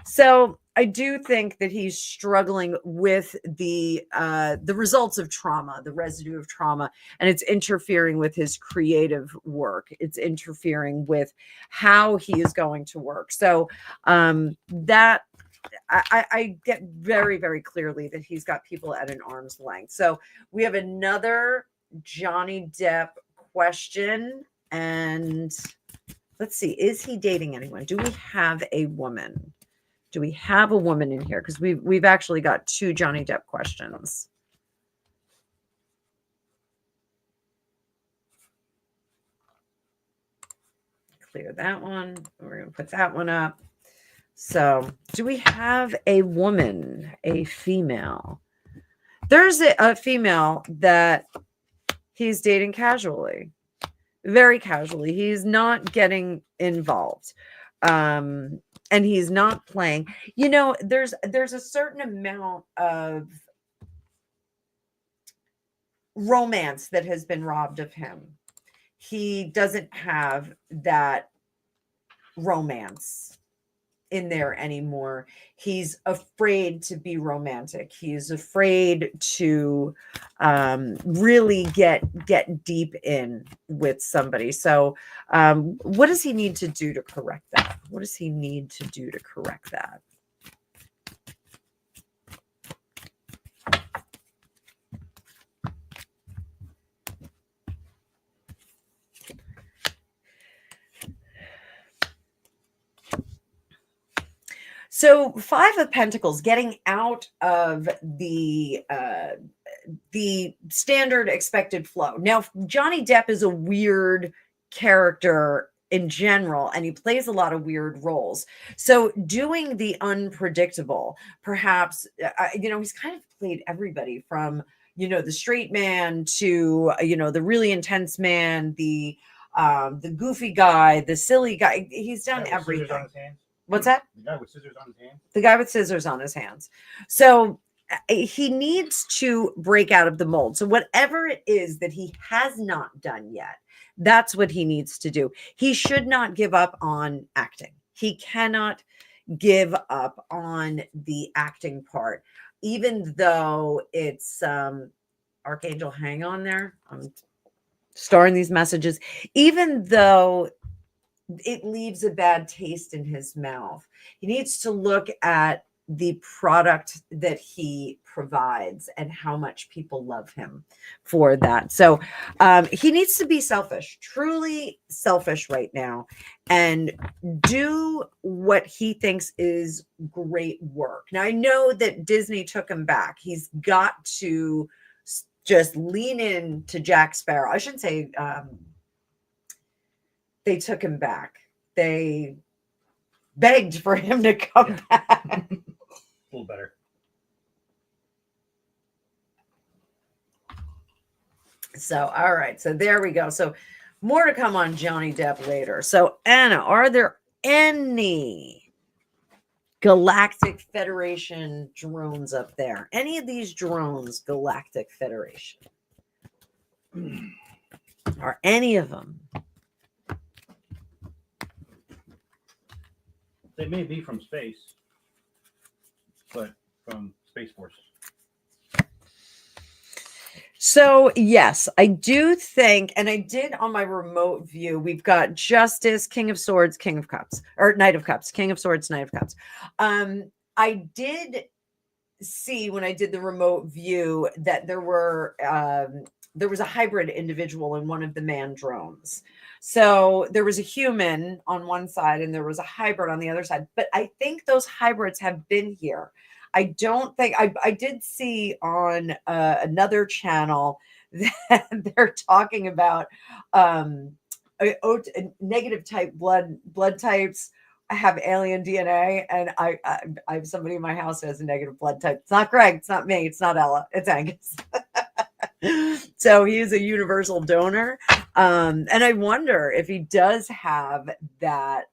So I do think that he's struggling with the results of trauma, the residue of trauma, and it's interfering with his creative work. It's interfering with how he is going to work. So that I get very, very clearly that he's got people at an arm's length. So we have another Johnny Depp question, and let's see, is he dating anyone? Do we have a woman? Do we have a woman in here? Because we've actually got 2 Johnny Depp questions. Clear that one. We're going to put that one up. So, do we have a woman, a female? There's a female that he's dating casually, very casually. He's not getting involved. And he's not playing. There's a certain amount of romance that has been robbed of him. He doesn't have that romance in there anymore. He's afraid to be romantic. He's afraid to really get deep in with somebody. So what does he need to do to correct that? What does he need to do to correct that? So 5 of Pentacles, getting out of the standard expected flow. Now, Johnny Depp is a weird character in general, and he plays a lot of weird roles. So doing the unpredictable, perhaps, he's kind of played everybody from, the straight man to, the really intense man, the goofy guy, the silly guy. He's done everything. What's that? The guy with scissors on his hands. The guy with scissors on his hands. So he needs to break out of the mold. So whatever it is that he has not done yet, that's what he needs to do. He should not give up on acting. He cannot give up on the acting part, even though it's Archangel, hang on there. I'm starring these messages. Even though it leaves a bad taste in his mouth, he needs to look at the product that he provides and how much people love him for that. So he needs to be selfish, truly selfish right now, and do what he thinks is great work. Now, I know that Disney took him back. He's got to just lean in to Jack Sparrow. I shouldn't say they took him back. They begged for him to come back. A little better. So, all right. So there we go. So more to come on Johnny Depp later. So Anna, are there any Galactic Federation drones up there? Any of these drones Galactic Federation? Are any of them? They may be from space, but from Space Force. So yes, I do think, and I did on my remote view, we've got Justice, King of Swords, King of Cups, or Knight of Cups, King of Swords, Knight of Cups. I did see when I did the remote view that there was a hybrid individual in one of the manned drones. So there was a human on one side and there was a hybrid on the other side. But I think those hybrids have been here. I don't think I did see on another channel that they're talking about negative type blood types have alien DNA, and I have somebody in my house who has a negative blood type. It's not Greg, it's not me, it's not Ella, it's Angus. So he is a universal donor, and I wonder if he does have that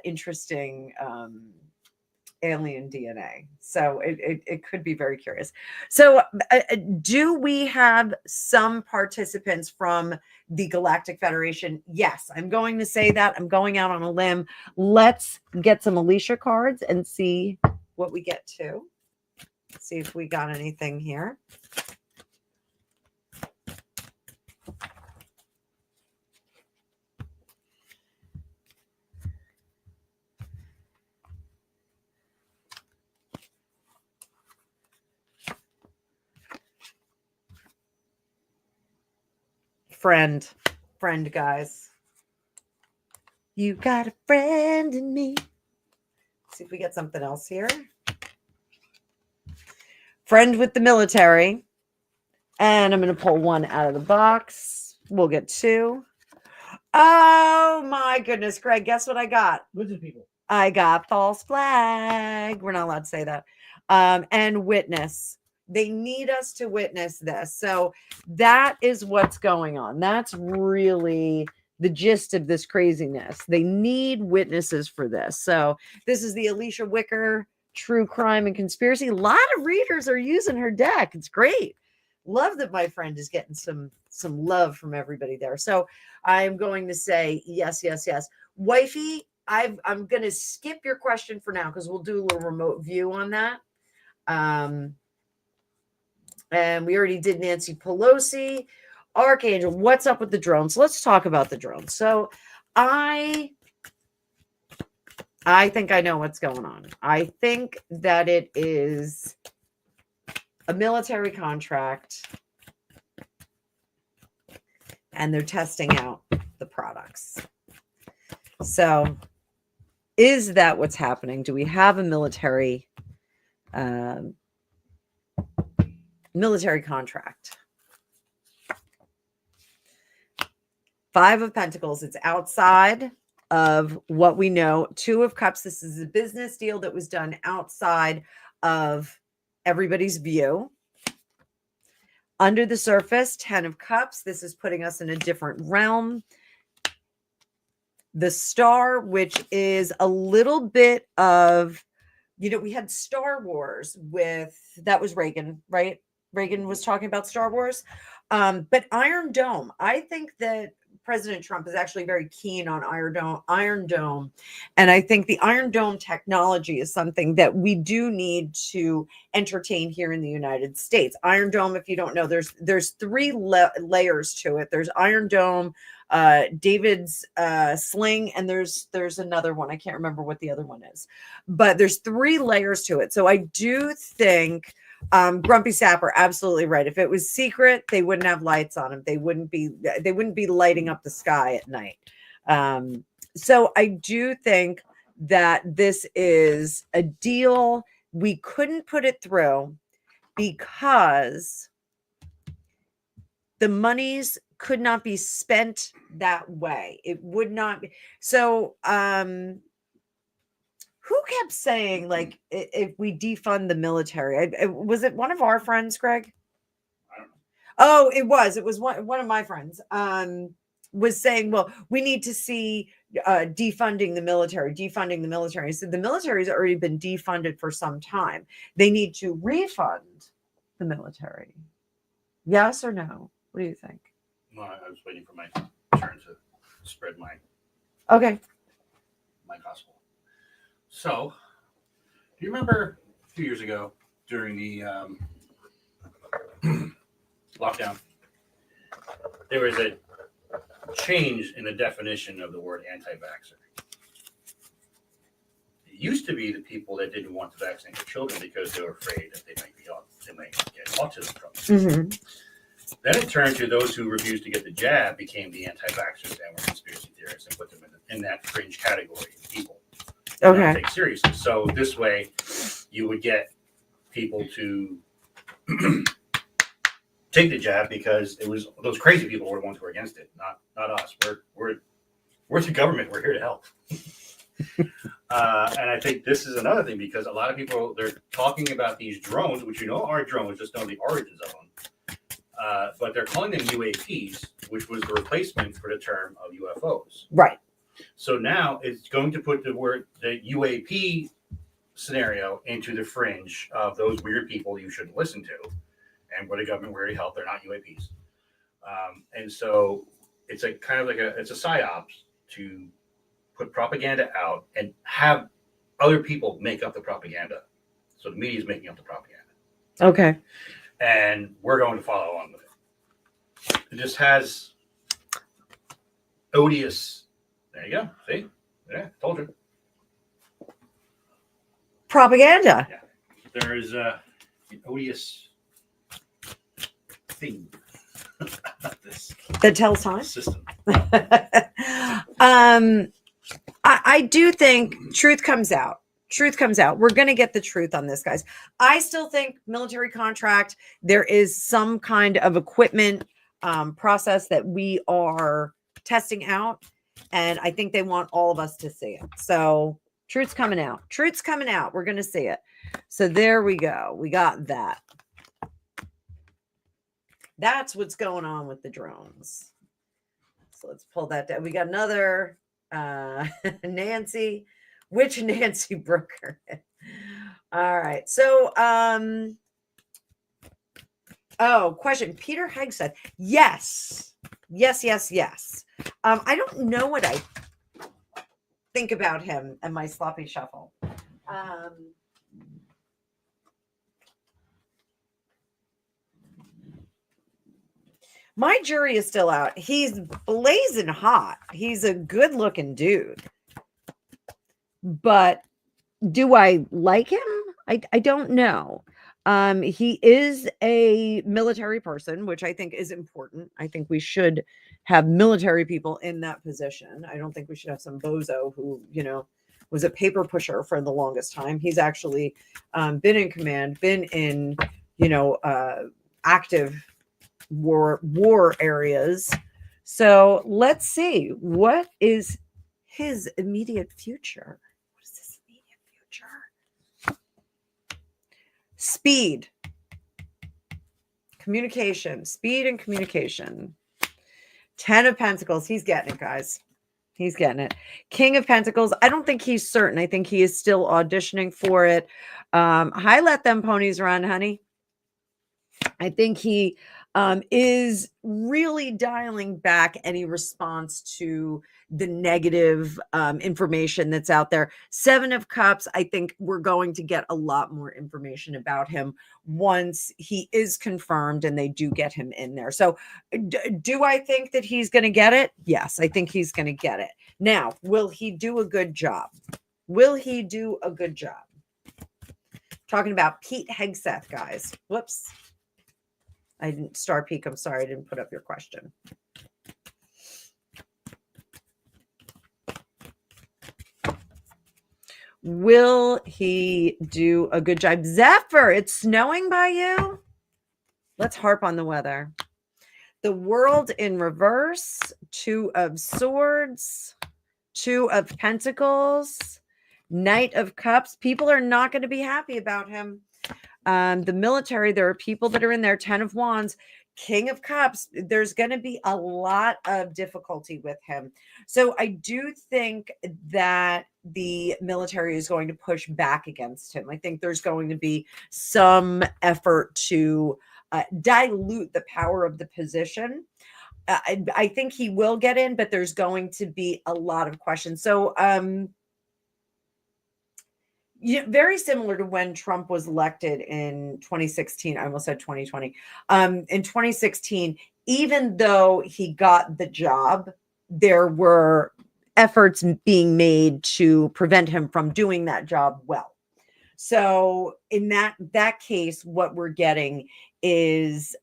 interesting alien DNA. So it could be very curious. So do we have some participants from the Galactic Federation? Yes, I'm going to say that. I'm going out on a limb. Let's get some Alicia cards and see what we get to. See if we got anything here. Friend, guys. You got a friend in me. Let's see if we get something else here. Friend with the military. And I'm going to pull one out of the box. We'll get 2. Oh my goodness, Greg, guess what I got? Lizard people. I got false flag. We're not allowed to say that. And witness. They need us to witness this. So that is what's going on. That's really the gist of this craziness. They need witnesses for this. So this is the Alicia Wicker True Crime and Conspiracy. A lot of readers are using her deck. It's great. Love that my friend is getting some love from everybody there. So I'm going to say yes, yes, yes. Wifey, I'm going to skip your question for now because we'll do a little remote view on that. And we already did Nancy Pelosi. Archangel, what's up with the drones? Let's talk about the drones. So I think I know what's going on. I think that it is a military contract and they're testing out the products. So Is that what's happening? Do we have a military contract? 5 of Pentacles. It's outside of what we know. 2 of Cups. This is a business deal that was done outside of everybody's view. Under the surface, 10 of Cups. This is putting us in a different realm. The Star, which is a little bit of, we had Star Wars that was Reagan, right? Reagan was talking about Star Wars. But Iron Dome, I think that President Trump is actually very keen on Iron Dome. And I think the Iron Dome technology is something that we do need to entertain here in the United States. Iron Dome, if you don't know, there's 3 layers to it. There's Iron Dome, David's sling, and there's another one. I can't remember what the other one is, but there's 3 layers to it. So I do think Grumpy Sapper, absolutely right. If it was secret, they wouldn't have lights on them. They wouldn't be lighting up the sky at night. So I do think that this is a deal we couldn't put it through because the monies could not be spent that way. It would not be. So, who kept saying, like, if we defund the military? Was it one of our friends, Greg? I don't know. Oh, it was one of my friends was saying, well, we need to see defunding the military. I said, the military's already been defunded for some time. They need to refund the military. Yes or no? What do you think? Well, I was waiting for my turn to spread my gospel. So, do you remember a few years ago during the lockdown, there was a change in the definition of the word anti-vaxxer? It used to be the people that didn't want to vaccinate their children because they were afraid that they might get autism from it. Mm-hmm. Then it turned to those who refused to get the jab became the anti-vaxxers and were conspiracy theorists and put them in that fringe category of people. Okay. Take seriously. So this way, you would get people to take the jab because it was those crazy people were the ones who were against it, not us. We're the government. We're here to help. And I think this is another thing because a lot of people, they're talking about these drones, which are drones, just don't know the origins of them. But they're calling them UAPs, which was the replacement for the term of UFOs. Right. So now it's going to put the UAP scenario into the fringe of those weird people you shouldn't listen to. And where the government, we're here to help, they're not UAPs. And so it's a kind of like it's a psyops to put propaganda out and have other people make up the propaganda. So the media is making up the propaganda. Okay. And we're going to follow on with it. It just has odious. There you go. See? Yeah, told you. Propaganda. Yeah. There is an odious thing about this. That tells time. System. I do think truth comes out. We're going to get the truth on this, guys. I still think military contract, there is some kind of equipment process that we are testing out. And I think they want all of us to see it. So truth's coming out. We're going to see it. So there we go. We got that. That's what's going on with the drones. So let's pull that down. We got another Nancy. Which Nancy Brooker? All right. So, question. Peter Hegg said, yes. I don't know what I think about him and my sloppy shuffle. My jury is still out. He's blazing hot. He's a good looking dude. But do I like him? I don't know. He is a military person, which I think is important. I think we should have military people in that position. I don't think we should have some bozo who, was a paper pusher for the longest time. He's actually been in command, been in, active war areas. So let's see, what is his immediate future? What is his immediate future? Speed. Communication. Speed and communication. 10 of Pentacles. He's getting it, guys. He's getting it. King of Pentacles. I don't think he's certain. I think he is still auditioning for it. Hi, let them ponies run, honey. I think he is really dialing back any response to the negative information that's out there. 7 of Cups. I think we're going to get a lot more information about him once he is confirmed and they do get him in there. So do I think that he's going to get it? Yes, I think he's going to get it. Now, will he do a good job? Will he do a good job? Talking about Pete Hegseth, guys. Whoops. I didn't Star Peak. I'm sorry. I didn't put up your question. Will he do a good job? Zephyr, it's snowing by you. Let's harp on the weather. The World in reverse. 2 of Swords. 2 of Pentacles. Knight of Cups. People are not going to be happy about him. The military, there are people that are in there. 10 of Wands, King of Cups. There's going to be a lot of difficulty with him. So I do think that the military is going to push back against him. I think there's going to be some effort to dilute the power of the position. I think he will get in, but there's going to be a lot of questions. So, very similar to when Trump was elected in 2016. I almost said 2020. In 2016, even though he got the job, there were efforts being made to prevent him from doing that job well. So in that case, what we're getting is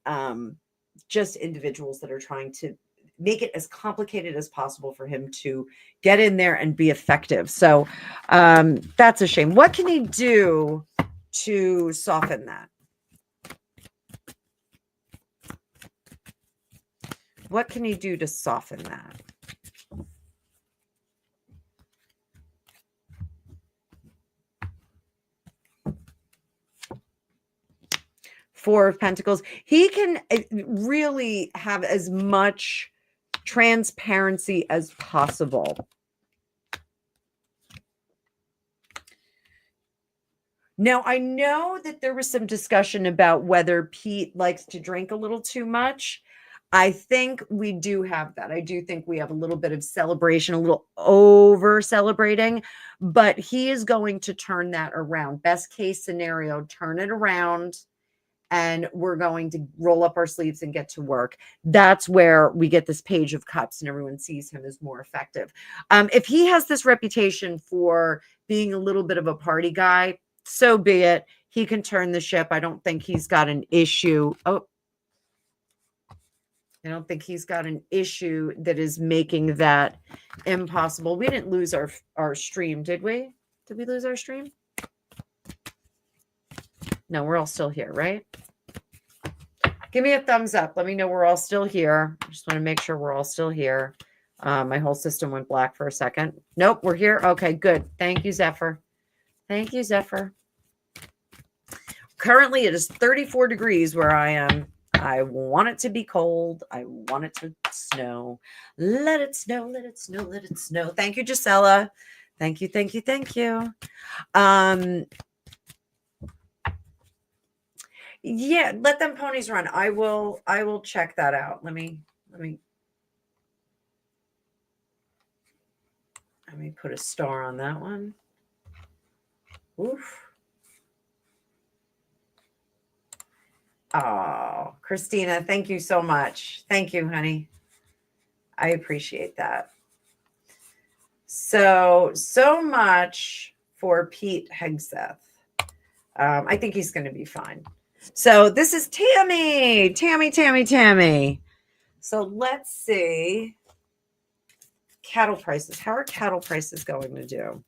just individuals that are trying to make it as complicated as possible for him to get in there and be effective. So that's a shame. What can he do to soften that? What can he do to soften that? Four of Pentacles. He can really have as much transparency as possible. Now, I know that there was some discussion about whether Pete likes to drink a little too much. I think we do have that. I do think we have a little bit of celebration, a little over celebrating, but he is going to turn that around. Best case scenario, turn it around. And we're going to roll up our sleeves and get to work. That's where we get this Page of Cups and everyone sees him as more effective. If he has this reputation for being a little bit of a party guy, so be it. He can turn the ship. I don't think he's got an issue. I don't think he's got an issue that is making that impossible. We didn't lose our stream, did we? Did we lose our stream? No, we're all still here, right? Give me a thumbs up. Let me know we're all still here. I just want to make sure we're all still here. My whole system went black for a second. Nope, we're here. Okay, good. Thank you, Zephyr. Thank you, Zephyr. Currently, it is 34 degrees where I am. I want it to be cold. I want it to snow. Let it snow, let it snow, let it snow. Thank you, Gisela. Thank you, thank you, thank you. Yeah, let them ponies run. I will check that out. Let me put a star on that one. Oof. Oh, Christina, thank you so much. Thank you, honey. I appreciate that. So much for Pete Hegseth. I think he's going to be fine. So this is Tammy. So let's see. Cattle prices. How are cattle prices going to do?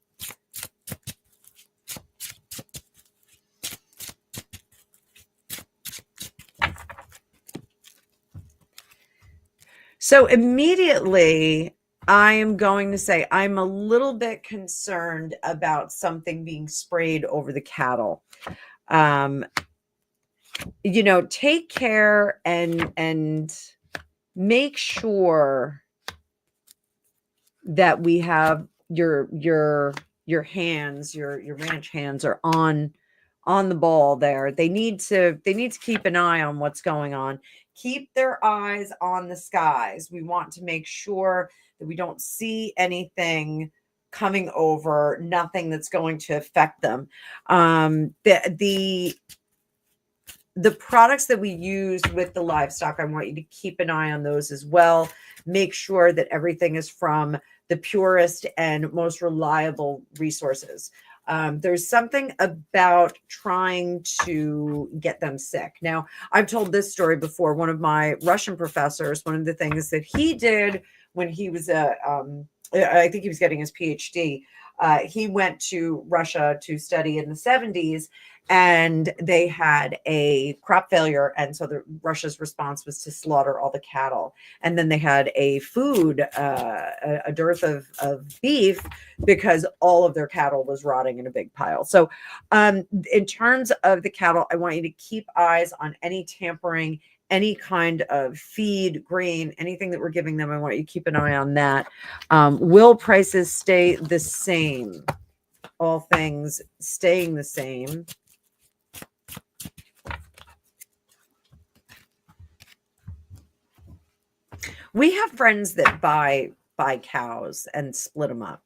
So immediately, I am going to say I'm a little bit concerned about something being sprayed over the cattle. Take care and make sure that we have your hands, your ranch hands are on the ball there. They need to keep an eye on what's going on. Keep their eyes on the skies. We want to make sure that we don't see anything coming over, nothing that's going to affect them. The products that we use with the livestock, I want you to keep an eye on those as well. Make sure that everything is from the purest and most reliable resources. There's something about trying to get them sick. Now, I've told this story before. One of my Russian professors, one of the things that he did when he was I think he was getting his PhD, he went to Russia to study in the 70s, and they had a crop failure. And so Russia's response was to slaughter all the cattle. And then they had a dearth of beef because all of their cattle was rotting in a big pile. So in terms of the cattle, I want you to keep eyes on any tampering, any kind of feed, grain, anything that we're giving them. I want you to keep an eye on that. Will prices stay the same? All things staying the same. We have friends that buy cows and split them up.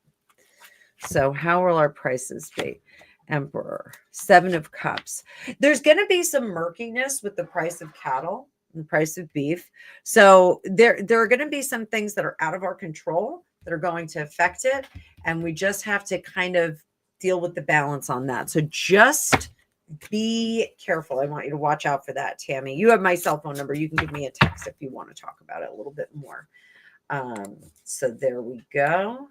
So how will our prices be? Emperor, 7 of Cups. There's going to be some murkiness with the price of cattle and the price of beef. So there are going to be some things that are out of our control that are going to affect it. And we just have to kind of deal with the balance on that. So just be careful. I want you to watch out for that, Tammy. You have my cell phone number. You can give me a text if you want to talk about it a little bit more. So there we go.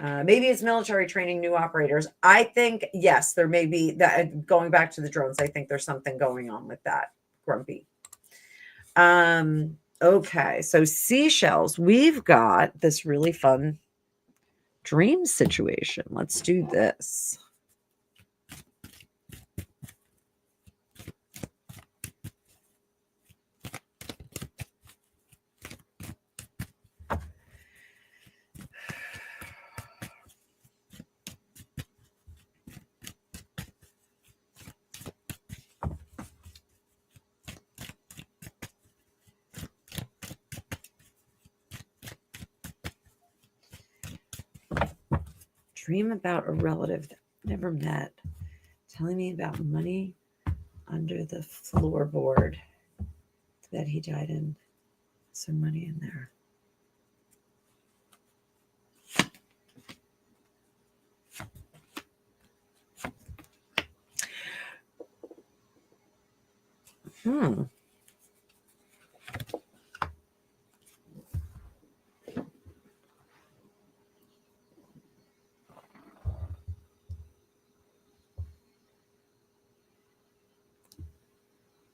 Maybe it's military training new operators. I think, yes, there may be that. Going back to the drones, I think there's something going on with that. Grumpy. Okay, so seashells. We've got this really fun dream situation. Let's do this. Dream about a relative that I've never met telling me about money under the floorboard that he died in. Some money in there.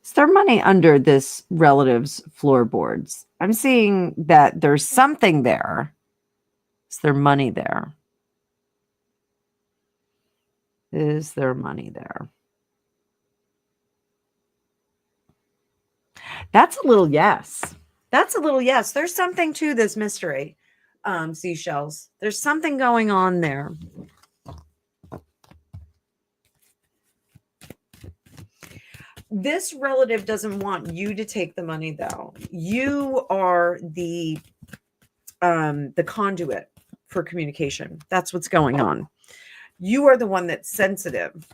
Is there money under this relative's floorboards? I'm seeing that there's something there. Is there money there? Is there money there? That's a little yes. That's a little yes. There's something to this mystery, seashells. There's something going on there. This relative doesn't want you to take the money, though. You are the conduit for communication. That's what's going on. You are the one that's sensitive.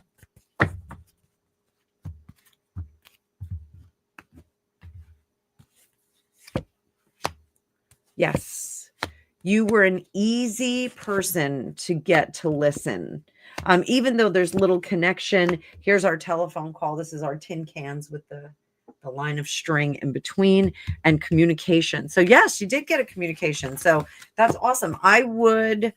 Yes. You were an easy person to get to listen. Even though there's little connection. Here's our telephone call. This is our tin cans with the line of string in between, and communication. So yes, you did get a communication. So that's awesome. I would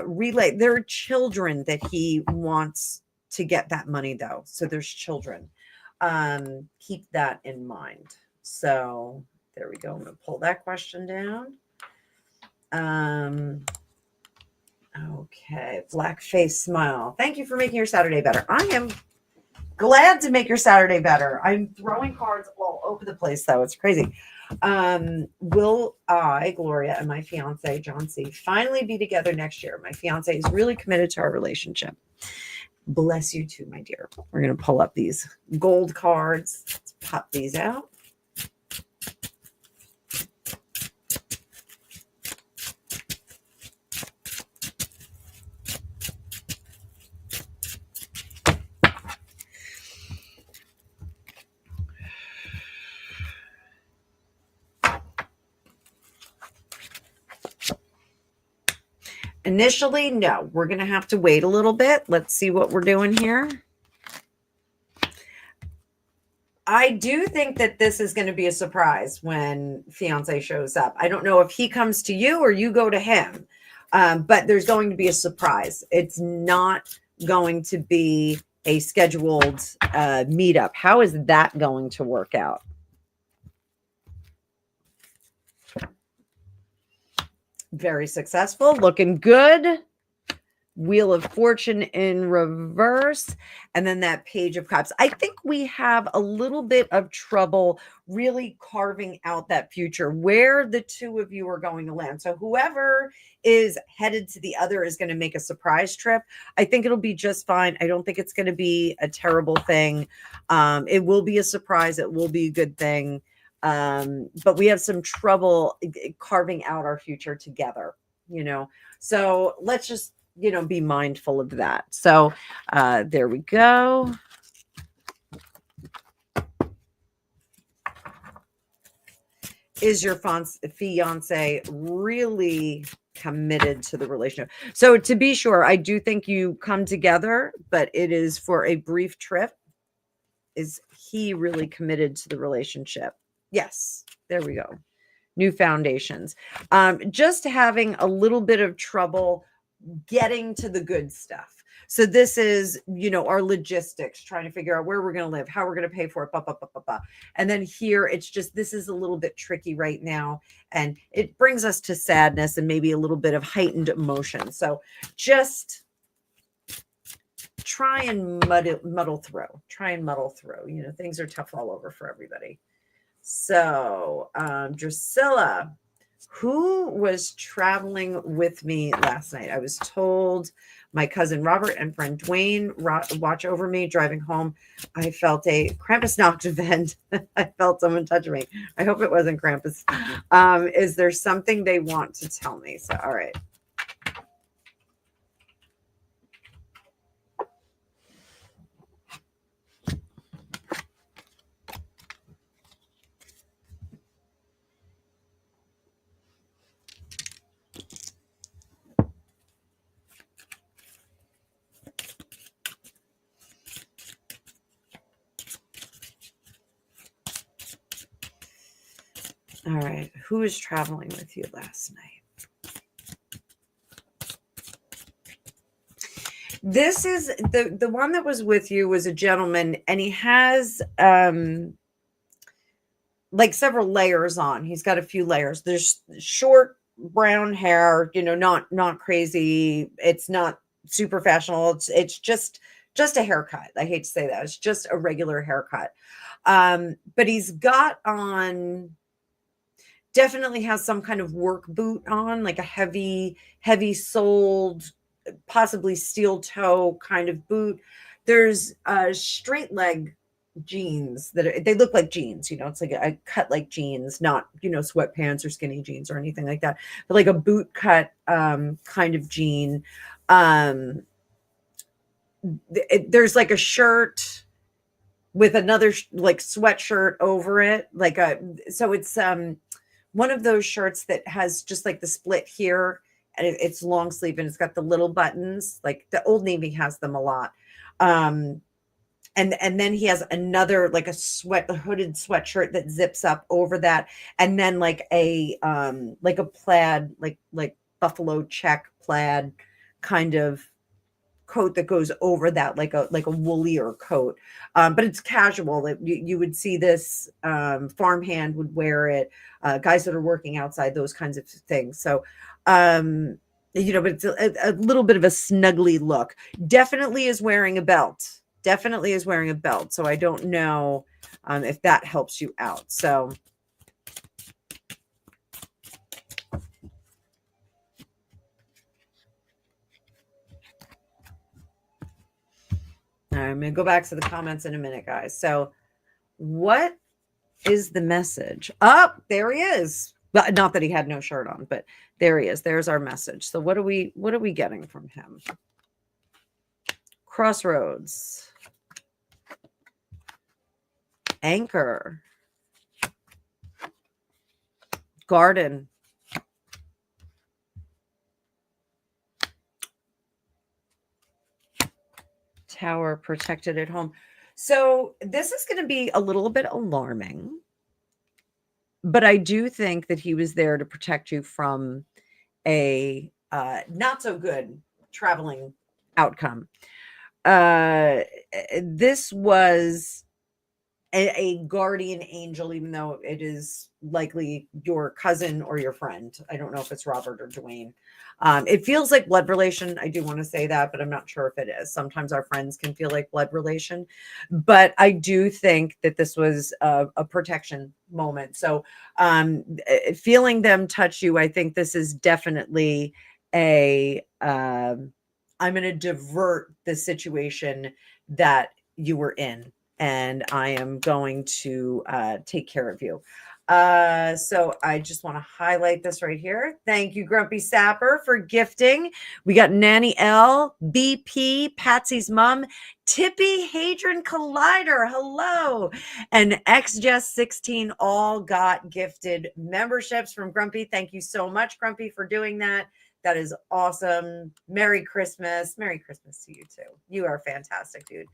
relay. There are children that he wants to get that money, though. So there's children. Keep that in mind. So There we go. I'm going to pull that question down. Okay. Black face smile. Thank you for making your Saturday better. I am glad to make your Saturday better. I'm throwing cards all over the place, though. It's crazy. Will I, Gloria, and my fiance, John C., finally be together next year? My fiance is really committed to our relationship. Bless you too, my dear. We're going to pull up these gold cards. Let's pop these out. Initially, no. We're going to have to wait a little bit. Let's see what we're doing here. I do think that this is going to be a surprise when fiance shows up. I don't know if he comes to you or you go to him, but there's going to be a surprise. It's not going to be a scheduled meetup. How is that going to work out? Very successful, looking good. Wheel of Fortune in reverse, and then that Page of Cups. I think we have a little bit of trouble really carving out that future, where the two of you are going to land. So whoever is headed to the other is going to make a surprise trip. I think it'll be just fine. I don't think it's going to be a terrible thing. It will be a surprise. It will be a good thing. But we have some trouble carving out our future together, so let's just be mindful of that. So there we go. Is your fiance really committed to the relationship? So to be sure, I do think you come together, but it is for a brief trip. Is he really committed to the relationship? Yes, there we go. New foundations. Just having a little bit of trouble getting to the good stuff. So this is, our logistics, trying to figure out where we're going to live, how we're going to pay for it, and then here it's just, this is a little bit tricky right now, and it brings us to sadness and maybe a little bit of heightened emotion. So just try and muddle through. Things are tough all over for everybody. So Drusilla, who was traveling with me last night? I was told my cousin Robert and friend Dwayne watch over me driving home. I felt a Krampusnacht event. I felt someone touch me. I hope it wasn't Krampus. Is there something they want to tell me? So, all right. All right. Who was traveling with you last night? This is the one that was with you was a gentleman, and he has like several layers on. He's got a few layers. There's short brown hair, not crazy. It's not super fashionable. It's just a haircut. I hate to say that. It's just a regular haircut. But he's got on, definitely has some kind of work boot on, like a heavy soled, possibly steel toe kind of boot. There's straight leg jeans they look like jeans, it's like a cut like jeans, not sweatpants or skinny jeans or anything like that, but like a boot cut kind of jean. There's like a shirt with another like sweatshirt over it, so it's one of those shirts that has just like the split here, and it's long sleeve, and it's got the little buttons, like the Old Navy has them a lot. And then he has another, like a hooded sweatshirt that zips up over that, and then like a plaid, like buffalo check plaid kind of coat that goes over that, like a woolier coat. But it's casual. You would see this, farmhand would wear it, guys that are working outside, those kinds of things. So, but it's a little bit of a snuggly look. Definitely is wearing a belt. Definitely is wearing a belt. So I don't know if that helps you out. So I'm going to go back to the comments in a minute, guys. So what is the message? Oh, there he is. Well, not that he had no shirt on, but there he is. There's our message. So what are we getting from him? Crossroads. Anchor. Garden. Tower, protected at home. So this is going to be a little bit alarming, but I do think that he was there to protect you from a not so good traveling outcome. This was a guardian angel, even though it is likely your cousin or your friend. I don't know if it's Robert or Dwayne. It feels like blood relation. I do want to say that, but I'm not sure if it is. Sometimes our friends can feel like blood relation, but I do think that this was a protection moment. So feeling them touch you, I think this is definitely I'm going to divert the situation that you were in, and I am going to take care of you. So I just want to highlight this right here. Thank you, Grumpy Sapper, for gifting. We got Nanny L, BP, Patsy's mom, Tippy, Hadron Collider, hello, and XJess16 all got gifted memberships from Grumpy. Thank you so much, Grumpy, for doing that. That is awesome. Merry Christmas. Merry Christmas to you too. You are fantastic, dude.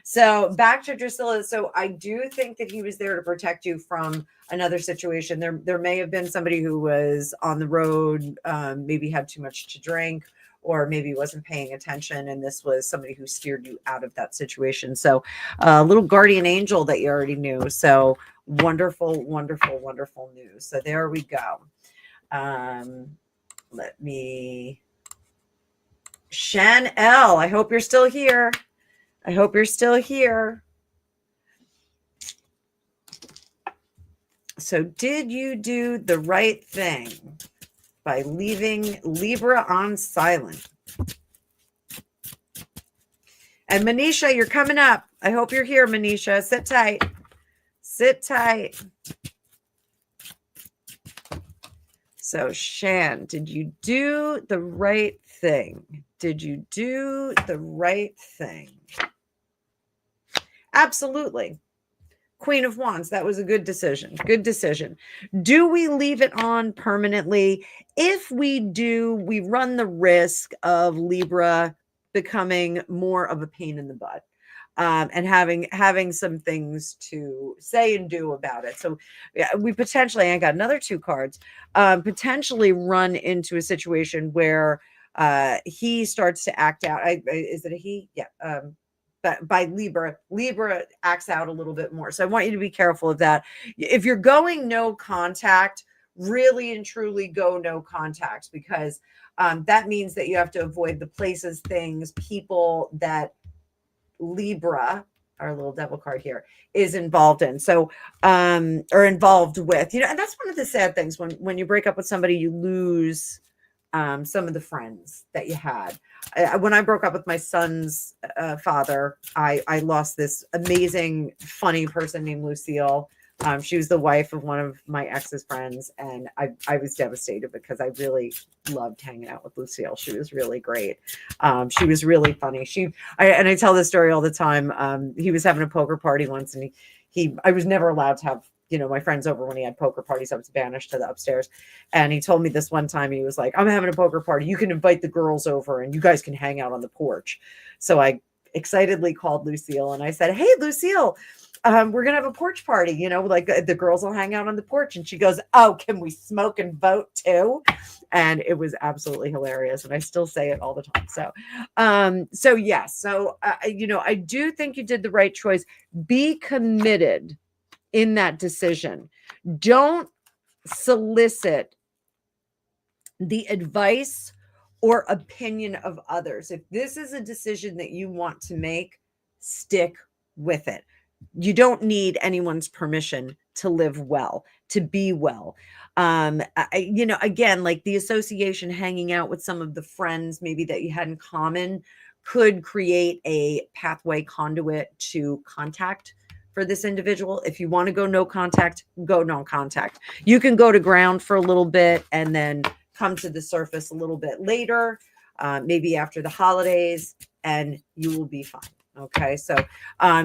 So back to Drusilla. So I do think that he was there to protect you from another situation. There may have been somebody who was on the road, maybe had too much to drink, or maybe wasn't paying attention. And this was somebody who steered you out of that situation. So a little guardian angel that you already knew. So wonderful, wonderful, wonderful news. So there we go. Let me, Shan L, I hope you're still here. I hope you're still here. So did you do the right thing by leaving Libra on silent? And Manisha, you're coming up. I hope you're here, Manisha. Sit tight. Sit tight. So, Shan, did you do the right thing? Did you do the right thing? Absolutely. Queen of Wands, that was a good decision. Good decision. Do we leave it on permanently? If we do, we run the risk of Libra becoming more of a pain in the butt. And having some things to say and do about it. So we potentially, I got another 2 cards, potentially run into a situation where he starts to act out. Is it a he? Yeah. But by Libra acts out a little bit more. So I want you to be careful of that. If you're going no contact, really and truly go no contact, because that means that you have to avoid the places, things, people that Libra, our little devil card here, is involved in. So or involved with, and that's one of the sad things when you break up with somebody, you lose some of the friends that you had. When I broke up with my son's father, I lost this amazing funny person named Lucille. She was the wife of one of my ex's friends, and I was devastated because I really loved hanging out with Lucille. She was really great. She was really funny. I tell this story all the time. He was having a poker party once, and I was never allowed to have my friends over when he had poker parties. I was banished to the upstairs, and he told me this one time, he was like, "I'm having a poker party. You can invite the girls over, and you guys can hang out on the porch." So I excitedly called Lucille, and I said, "Hey, Lucille, we're gonna have a porch party, like the girls will hang out on the porch. And she goes, oh, can we smoke and vote too? And it was absolutely hilarious, and I still say it all the time. So yes, I do think you did the right choice. Be committed in that decision. Don't solicit the advice or opinion of others. If this is a decision that you want to make, stick with it. You don't need anyone's permission to live well, to be well. Again, like the association, hanging out with some of the friends maybe that you had in common could create a pathway conduit to contact for this individual. If you want to go no contact, go no contact. You can go to ground for a little bit and then come to the surface a little bit later, maybe after the holidays, and you will be fine. Okay. So,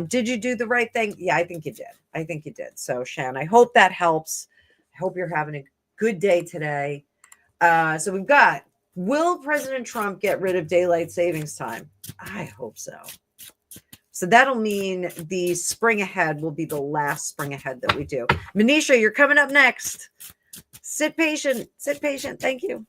did you do the right thing? Yeah, I think you did. So Shan, I hope that helps. I hope you're having a good day today. So we've got, will President Trump get rid of daylight savings time? I hope so. So that'll mean the spring ahead will be the last spring ahead that we do. Manisha, you're coming up next. Sit patient. Thank you.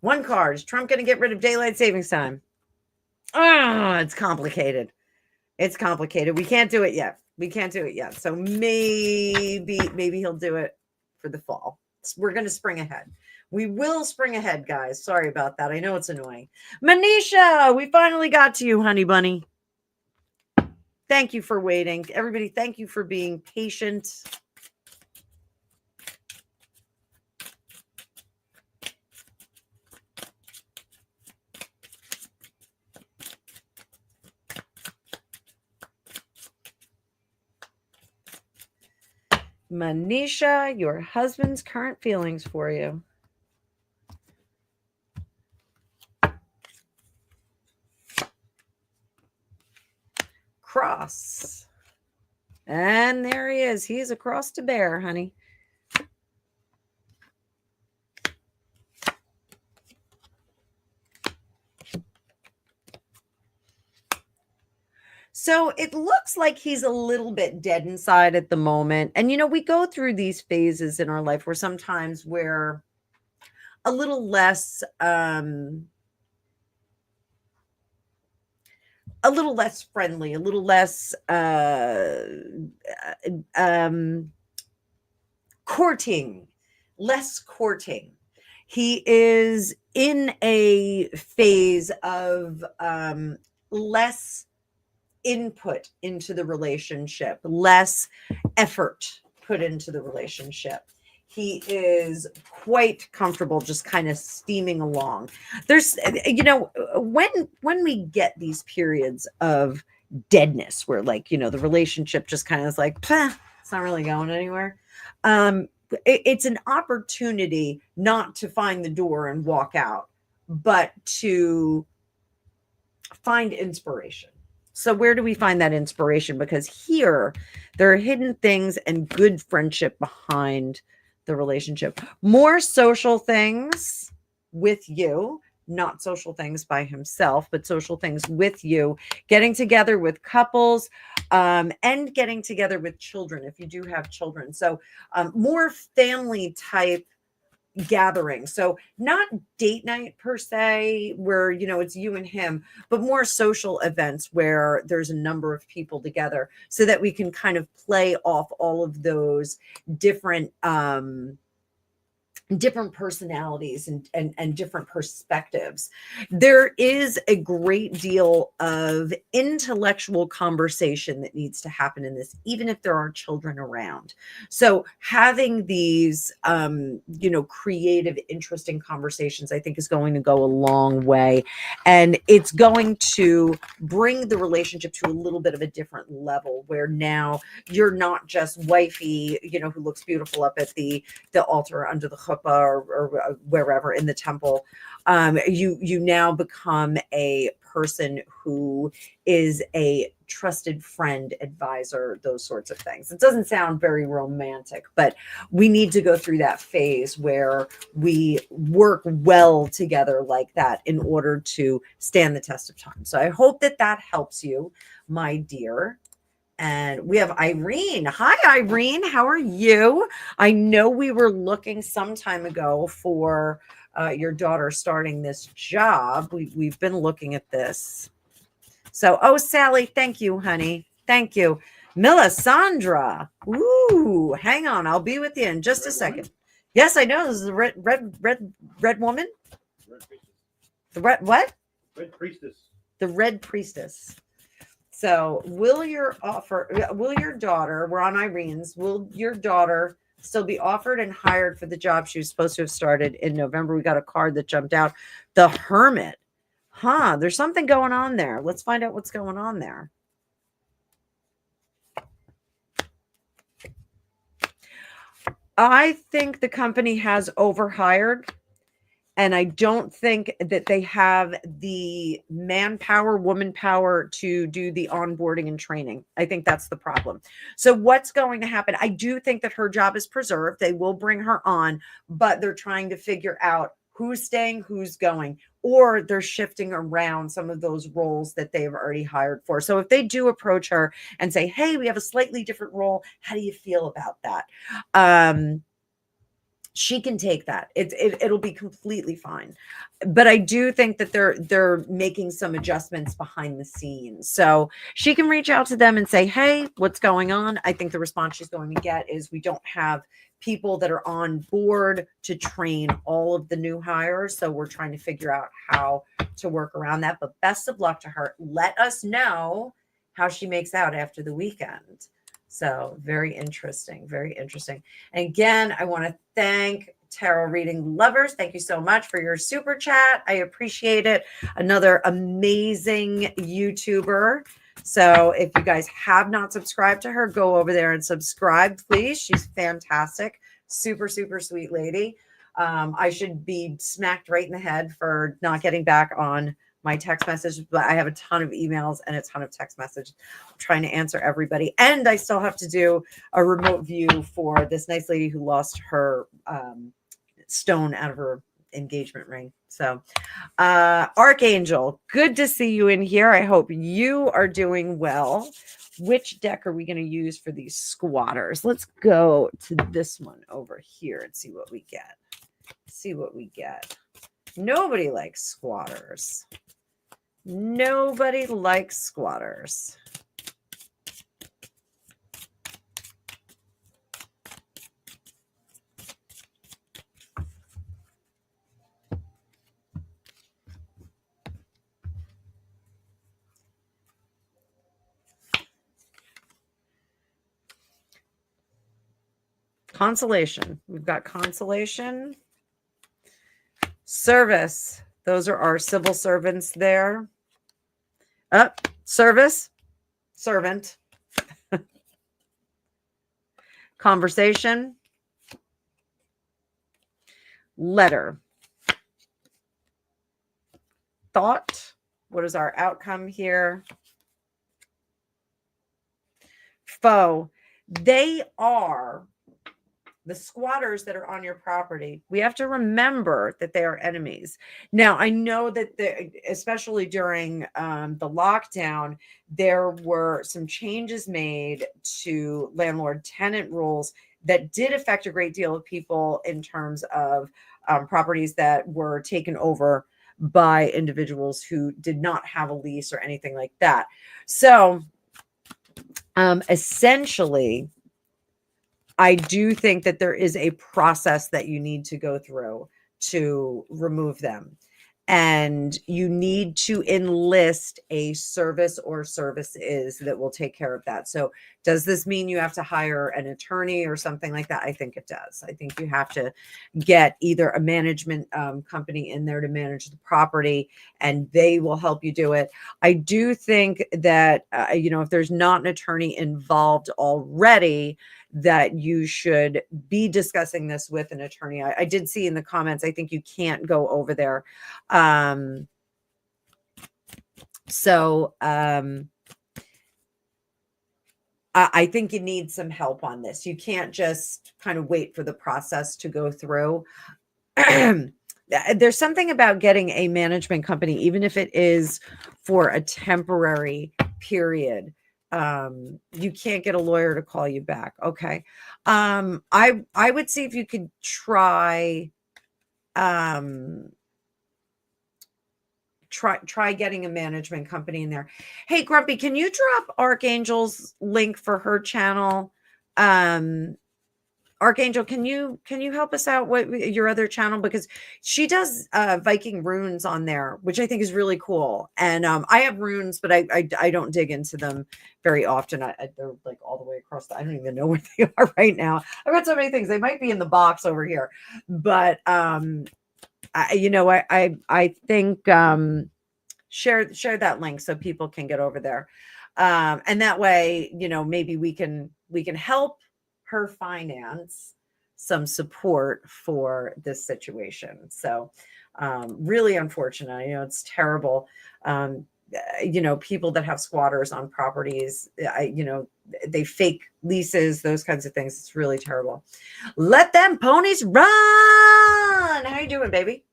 One card. Is Trump going to get rid of daylight savings time? Oh, it's complicated. We can't do it yet. So maybe he'll do it for the fall. We're going to spring ahead. We will spring ahead, guys. Sorry about that. I know it's annoying. Manisha, we finally got to you, honey bunny. Thank you for waiting. Everybody, thank you for being patient. Manisha, your husband's current feelings for you. Cross. And there he is. He's across to bear, honey. So it looks like he's a little bit dead inside at the moment. And, we go through these phases in our life where sometimes we're a little less, friendly, a little less courting, less courting. He is in a phase of less input into the relationship, less effort put into the relationship. He is quite comfortable just kind of steaming along. There's, when we get these periods of deadness where the relationship just kind of is like, it's not really going anywhere. It's an opportunity not to find the door and walk out, but to find inspiration. So where do we find that inspiration? Because here there are hidden things and good friendship behind the relationship. More social things with you, not social things by himself, but social things with you, getting together with couples, and getting together with children if you do have children. So more family type gathering. So not date night per se, where, it's you and him, but more social events where there's a number of people together so that we can kind of play off all of those different personalities and different perspectives. There is a great deal of intellectual conversation that needs to happen in this, even if there are children around. So having these, creative, interesting conversations, I think is going to go a long way. And it's going to bring the relationship to a little bit of a different level where now you're not just wifey, who looks beautiful up at the altar under the chuppah or wherever in the temple. You now become a person who is a trusted friend, advisor, those sorts of things. It doesn't sound very romantic, but we need to go through that phase where we work well together like that in order to stand the test of time. So I hope that that helps you, my dear. And we have Irene. Hi, Irene. How are you? I know we were looking some time ago for your daughter starting this job. We've been looking at this. So, oh, Sally, thank you, honey. Thank you. Melisandra. Ooh, hang on. I'll be with you in just a second. Woman? Yes, I know. This is the red woman. The red what? Red priestess. The red priestess. So will your daughter, we're on Irene's, will your daughter still be offered and hired for the job she was supposed to have started in November? We got a card that jumped out. The Hermit. Huh, there's something going on there. Let's find out what's going on there. I think the company has overhired. And I don't think that they have the manpower, woman power to do the onboarding and training. I think that's the problem. So what's going to happen? I do think that her job is preserved. They will bring her on, but they're trying to figure out who's staying, who's going, or they're shifting around some of those roles that they've already hired for. So if they do approach her and say, hey, we have a slightly different role, how do you feel about that? She can take that. It'll be completely fine. But I do think that they're making some adjustments behind the scenes. So she can reach out to them and say, hey, what's going on? I think the response she's going to get is we don't have people that are on board to train all of the new hires. So we're trying to figure out how to work around that. But best of luck to her. Let us know how she makes out after the weekend. So very interesting, very interesting. And again, I want to thank tarot reading lovers. Thank you so much for your super chat. I appreciate it. Another amazing YouTuber. So if you guys have not subscribed to her, go over there and subscribe, please. She's fantastic. Super, super sweet lady. I should be smacked right in the head for not getting back on my text message, but I have a ton of emails and a ton of text messages. I'm trying to answer everybody. And I still have to do a remote view for this nice lady who lost her stone out of her engagement ring. So Archangel, good to see you in here. I hope you are doing well. Which deck are we going to use for these squatters? Let's go to this one over here and see what we get. See what we get. Nobody likes squatters. Nobody likes squatters. Consolation. We've got consolation. Service. Those are our civil servants there. Service. Servant. Conversation. Letter. Thought. What is our outcome here? Foe. They are the squatters that are on your property. We have to remember that they are enemies. Now, I know that especially during the lockdown, there were some changes made to landlord-tenant rules that did affect a great deal of people in terms of properties that were taken over by individuals who did not have a lease or anything like that. So essentially, I do think that there is a process that you need to go through to remove them. And you need to enlist a service or services that will take care of that. So does this mean you have to hire an attorney or something like that? I think it does. I think you have to get either a management company in there to manage the property, and they will help you do it. I do think that, if there's not an attorney involved already, that you should be discussing this with an attorney. I did see in the comments, I think you can't go over there. I think you need some help on this. You can't just kind of wait for the process to go through. There's something about getting a management company, even if it is for a temporary period. You can't get a lawyer to call you back. Okay. I would see if you could try try getting a management company in there. Hey, Grumpy, can you drop Archangel's link for her channel? Archangel, can you help us out with your other channel, because she does Viking runes on there, which I think is really cool. And I have runes, but I don't dig into them very often. They're like all the way across I don't even know where they are right now. I've got so many things. They might be in the box over here, but I think share that link so people can get over there, and that way, maybe we can help her finance some support for this situation. So really unfortunate. It's terrible. People that have squatters on properties, they fake leases, those kinds of things. It's really terrible. Let them ponies run. How you doing, baby?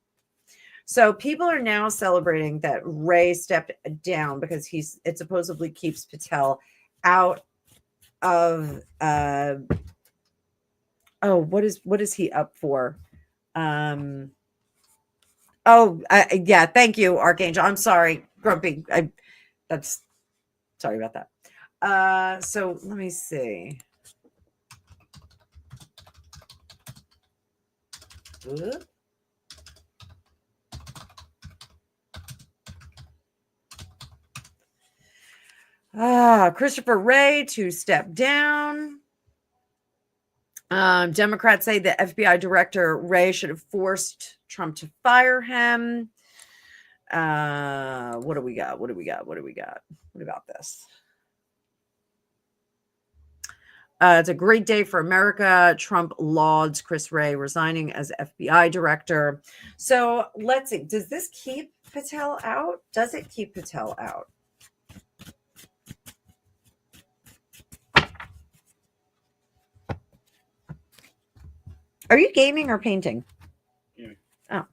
So people are now celebrating that Ray stepped down because it supposedly keeps Patel out of what is he up for? Yeah, thank you, Archangel. I'm sorry, Grumpy. Sorry about that. So let me see. Christopher Wray to step down. Democrats say the FBI director Wray should have forced Trump to fire him. What do we got? What about this? It's a great day for America. Trump lauds Chris Wray resigning as FBI director. So let's see. Does this keep Patel out? Does it keep Patel out? Are you gaming or painting? Yeah. Oh.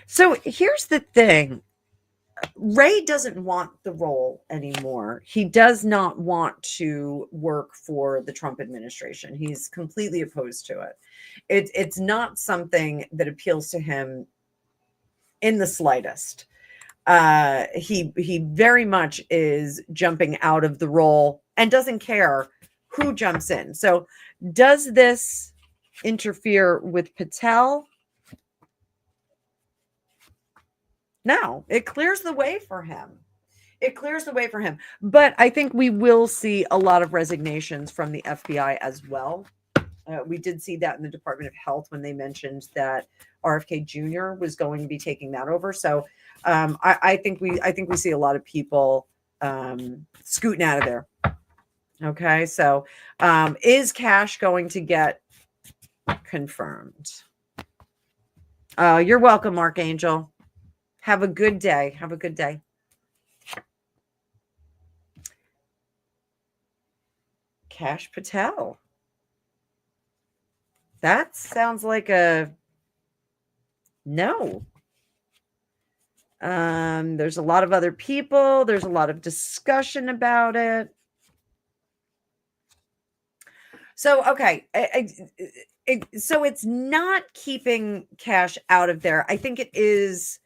So here's the thing. Ray doesn't want the role anymore. He does not want to work for the Trump administration. He's completely opposed to it. It's not something that appeals to him in the slightest. He very much is jumping out of the role and doesn't care who jumps in. So does this interfere with Patel? No, it clears the way for him. But I think we will see a lot of resignations from the FBI as well. We did see that in the Department of Health when they mentioned that RFK Jr. was going to be taking that over. So I think we see a lot of people scooting out of there. Okay, so is Cash going to get confirmed? You're welcome, Archangel. Have a good day. Cash Patel. That sounds like a no. There's a lot of other people. There's a lot of discussion about it. So, okay. So it's not keeping Cash out of there. I think it is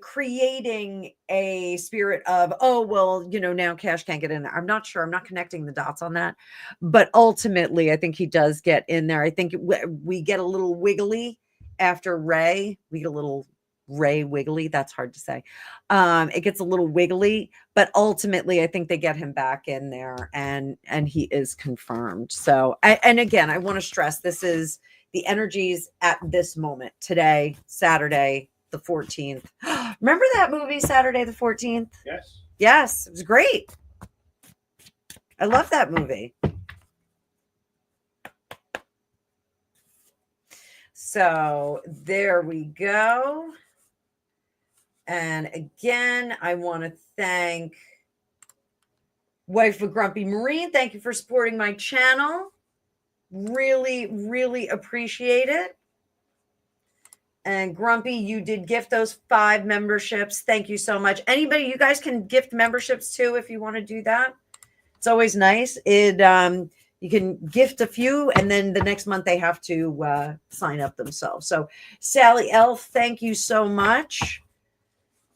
creating a spirit of, oh, well, now Cash can't get in there. I'm not sure. I'm not connecting the dots on that. But ultimately, I think he does get in there. I think we get a little wiggly after Ray. We get a little Ray wiggly. That's hard to say. It gets a little wiggly, but ultimately I think they get him back in there and he is confirmed. So, and again, I want to stress, this is the energies at this moment today, Saturday, the 14th. Remember that movie, Saturday the 14th? Yes. It was great. I love that movie. So there we go. And again, I want to thank Wife of Grumpy Marine. Thank you for supporting my channel. Really, really appreciate it. And Grumpy, you did gift those 5 memberships. Thank you so much. Anybody, you guys can gift memberships too if you want to do that. It's always nice. You can gift a few, and then the next month they have to sign up themselves. So Sally Elf, thank you so much.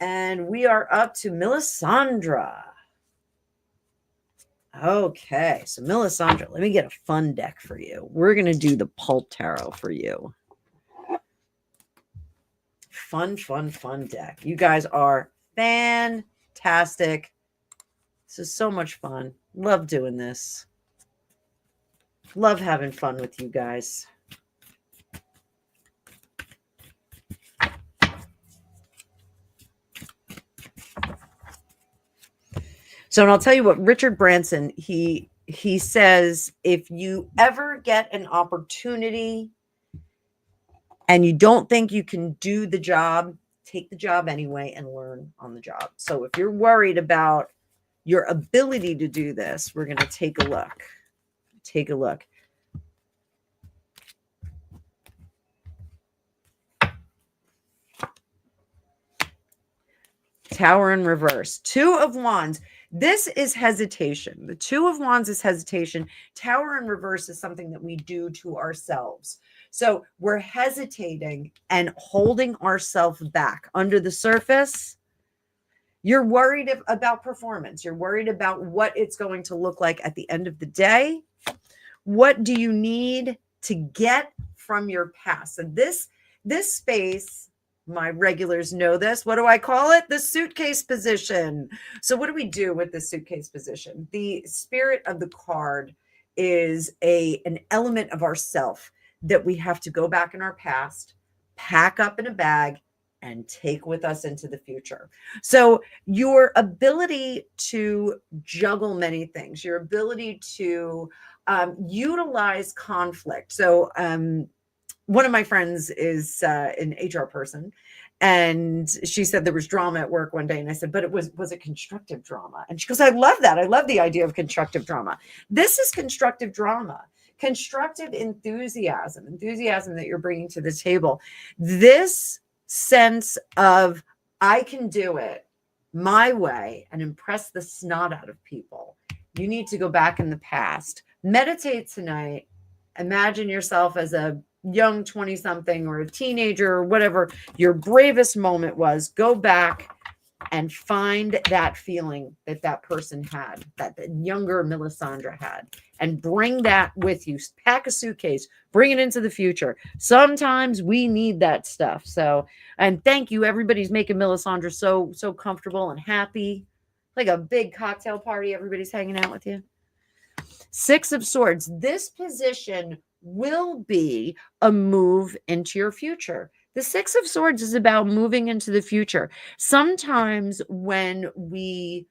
And we are up to Melisandre. Okay, so Melisandre, let me get a fun deck for you. We're going to do the Pult Tarot for you. Fun deck. You guys are fantastic. This is so much fun. Love doing this. Love having fun with you guys. So, and I'll tell you what, Richard Branson, he says, if you ever get an opportunity and you don't think you can do the job, take the job anyway and learn on the job. So if you're worried about your ability to do this, we're going to take a look. Take a look. Tower in reverse. 2 of Wands. This is hesitation. The 2 of Wands is hesitation. Tower in reverse is something that we do to ourselves. So we're hesitating and holding ourselves back. Under the surface, you're worried about performance. You're worried about what it's going to look like at the end of the day. What do you need to get from your past? And this space, my regulars know this. What do I call it? The suitcase position. So what do we do with the suitcase position? The spirit of the card is an element of ourself that we have to go back in our past, pack up in a bag, and take with us into the future. So your ability to juggle many things, your ability to utilize conflict. So one of my friends is an HR person, and she said there was drama at work one day, and I said, but was it constructive drama? And she goes, I love that. I love the idea of constructive drama. This is constructive drama. Constructive enthusiasm that you're bringing to the table. This sense of I can do it my way and impress the snot out of people. You need to go back in the past. Meditate tonight. Imagine yourself as a young 20-something or a teenager or whatever your bravest moment was. Go back and find that feeling that person had, that the younger Melisandre had, and bring that with you. Pack a suitcase, bring it into the future. Sometimes we need that stuff. So, and thank you. Everybody's making Melisandre so comfortable and happy. Like a big cocktail party. Everybody's hanging out with you. 6 of Swords. This position will be a move into your future. The 6 of Swords is about moving into the future. Sometimes when we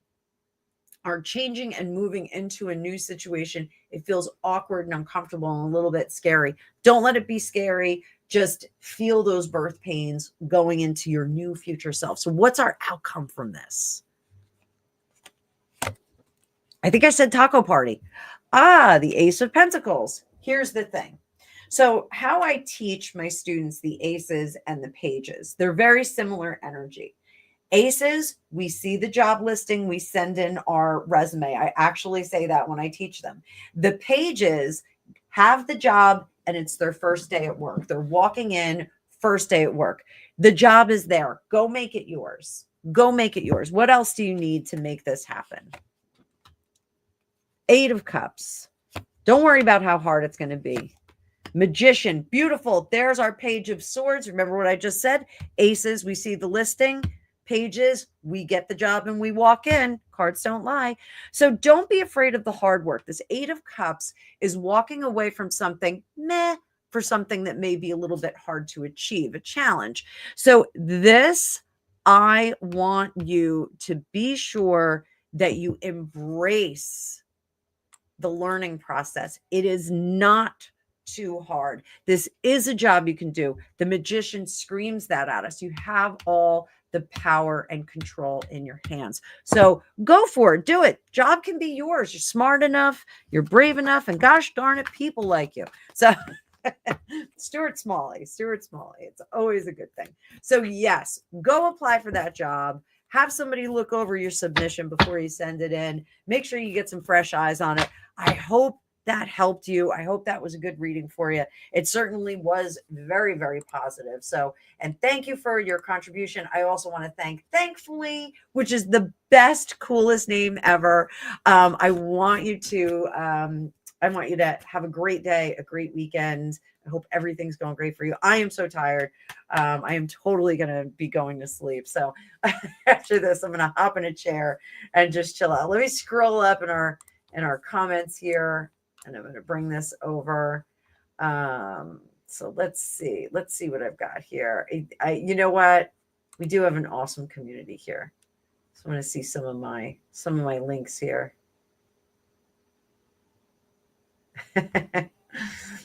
are changing and moving into a new situation, it feels awkward and uncomfortable and a little bit scary. Don't let it be scary. Just feel those birth pains going into your new future self. So what's our outcome from this? I think I said taco party. The Ace of Pentacles. Here's the thing. So how I teach my students the aces and the pages, they're very similar energy. Aces, we see the job listing, we send in our resume. I actually say that when I teach them. The pages have the job and it's their first day at work. They're walking in, first day at work. The job is there. Go make it yours. Go make it yours. What else do you need to make this happen? 8 of Cups. Don't worry about how hard it's going to be. Magician, beautiful. There's our Page of Swords. Remember what I just said? Aces, we see the listing. Pages, we get the job and we walk in. Cards don't lie. So don't be afraid of the hard work. This 8 of Cups is walking away from something meh for something that may be a little bit hard to achieve, a challenge. So this, I want you to be sure that you embrace the learning process. It is not too hard. This is a job you can do. The magician screams that at us. You have all the power and control in your hands. So go for it. Do it. Job can be yours. You're smart enough. You're brave enough. And gosh darn it, people like you. So Stuart Smalley. It's always a good thing. So yes, go apply for that job. Have somebody look over your submission before you send it in. Make sure you get some fresh eyes on it. I hope that helped you. I hope that was a good reading for you. It certainly was very, very positive. So, and thank you for your contribution. I also want to thank Thankfully, which is the best, coolest name ever. I want you to have a great day, a great weekend. I hope everything's going great for you. I am so tired. I am totally going to be going to sleep. So after this, I'm going to hop in a chair and just chill out. Let me scroll up in our comments here, and I'm going to bring this over. So let's see what I've got here. You know what? We do have an awesome community here. So I want to see some of my links here.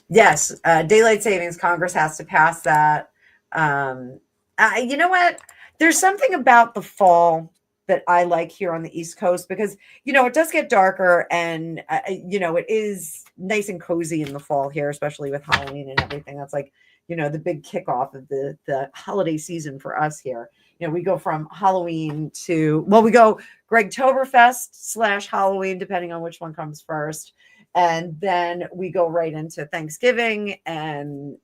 Yes, daylight savings. Congress has to pass that. You know what? There's something about the fall that I like here on the East Coast because, it does get darker and, it is nice and cozy in the fall here, especially with Halloween and everything. That's like, the big kickoff of the holiday season for us here. We go from Halloween to, we go Gregtoberfest / Halloween, depending on which one comes first. And then we go right into Thanksgiving and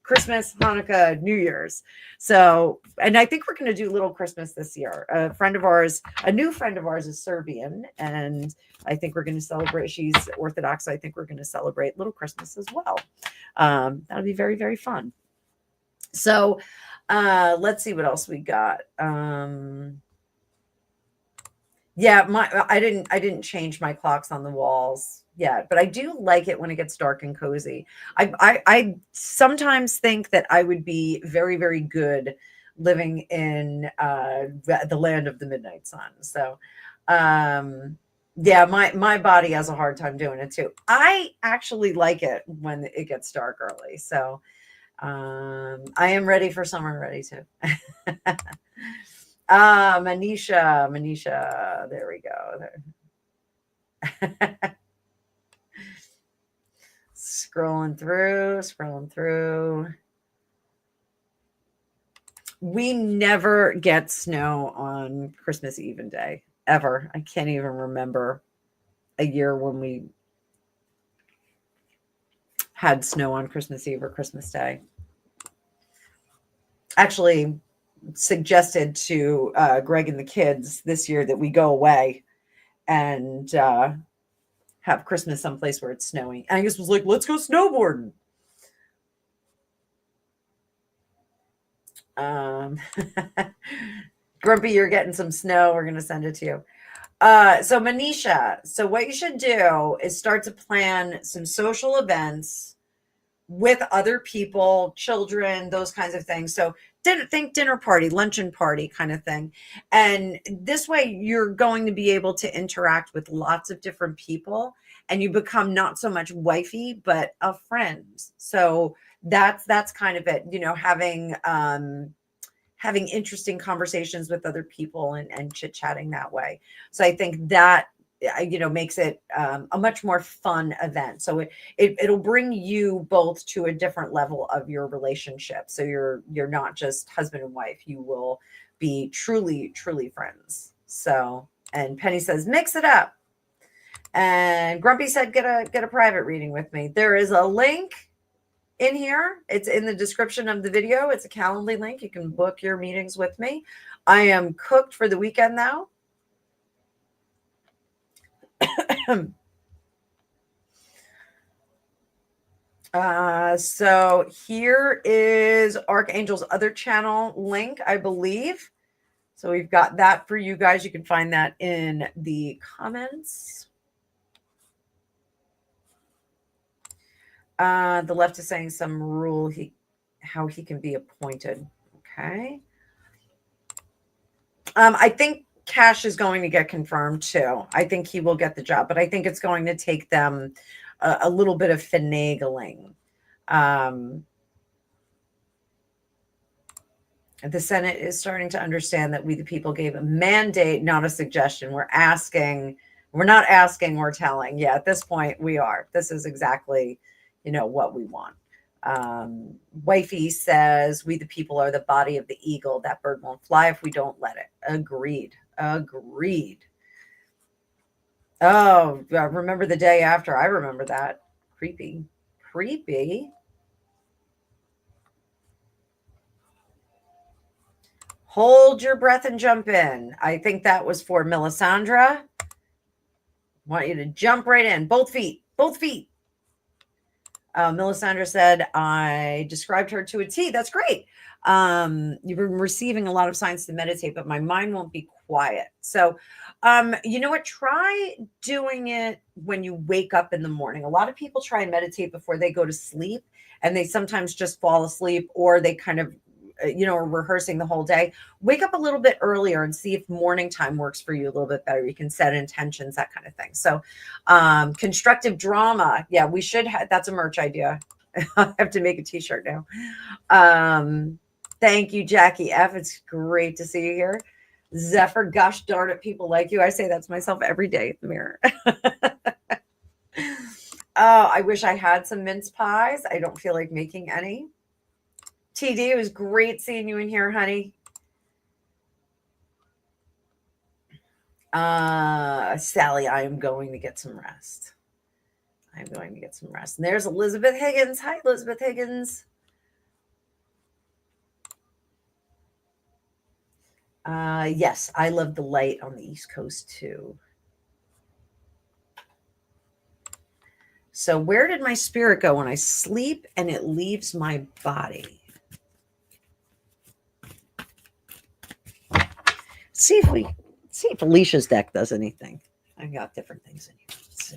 Christmas, Hanukkah, New Year's. So, and I think we're going to do Little Christmas this year. A new friend of ours is Serbian, and I think we're going to celebrate. She's Orthodox, so I think we're going to celebrate Little Christmas as well. That'll be very, very fun. So, let's see what else we got. Yeah, I didn't change my clocks on the walls yet, but I do like it when it gets dark and cozy. I sometimes think that I would be very, very good living in the land of the midnight sun. So, yeah, my body has a hard time doing it too. I actually like it when it gets dark early. So, I am ready for summer already too. Manisha, there we go. Scrolling through. We never get snow on Christmas Eve and day, ever. I can't even remember a year when we had snow on Christmas Eve or Christmas Day. Actually, suggested to Greg and the kids this year that we go away and have Christmas someplace where it's snowing. Angus was like, let's go snowboarding. Grumpy, you're getting some snow. We're going to send it to you. So Manisha, so what you should do is start to plan some social events with other people, children, those kinds of things. So think dinner party, luncheon party kind of thing. And this way you're going to be able to interact with lots of different people and you become not so much wifey, but a friend. So that's kind of it, having interesting conversations with other people and chit-chatting that way. So I think that makes it a much more fun event. So it'll bring you both to a different level of your relationship. So you're not just husband and wife. You will be truly, truly friends. So, and Penny says, mix it up. And Grumpy said, get a private reading with me. There is a link in here. It's in the description of the video. It's a Calendly link. You can book your meetings with me. I am cooked for the weekend now. So here is Archangel's other channel link, I believe. So we've got that for you guys. You can find that in the comments. The left is saying some rule how he can be appointed. Okay. I think Cash is going to get confirmed too. I think he will get the job, but I think it's going to take them a little bit of finagling. The Senate is starting to understand that we, the people, gave a mandate, not a suggestion. We're asking, we're not asking, we're telling. Yeah, at this point, we are. This is exactly, what we want. Wifey says, we, the people, are the body of the eagle. That bird won't fly if we don't let it. Agreed. Agreed. Oh, remember the day after? I remember that. Creepy. Creepy. Hold your breath and jump in. I think that was for Melisandre. Want you to jump right in. Both feet. Both feet. Melisandre said, I described her to a T. That's great. You've been receiving a lot of signs to meditate, but my mind won't be quiet. So, you know what? Try doing it when you wake up in the morning. A lot of people try and meditate before they go to sleep, and they sometimes just fall asleep, or they kind of are rehearsing the whole day. Wake up a little bit earlier and see if morning time works for you a little bit better. You can set intentions, that kind of thing. So constructive drama. Yeah, we should have, that's a merch idea. I have to make a t-shirt now. Thank you, Jackie F. It's great to see you here. Zephyr, gosh darn it, people like you. I say that to myself every day in the mirror. Oh, I wish I had some mince pies. I don't feel like making any. TD, it was great seeing you in here, honey. Sally, I am going to get some rest. I'm going to get some rest. And there's Elizabeth Higgins. Hi, Elizabeth Higgins. Yes, I love the light on the East Coast too. So where did my spirit go when I sleep and it leaves my body? See if Alicia's deck does anything. I've got different things in here. Let's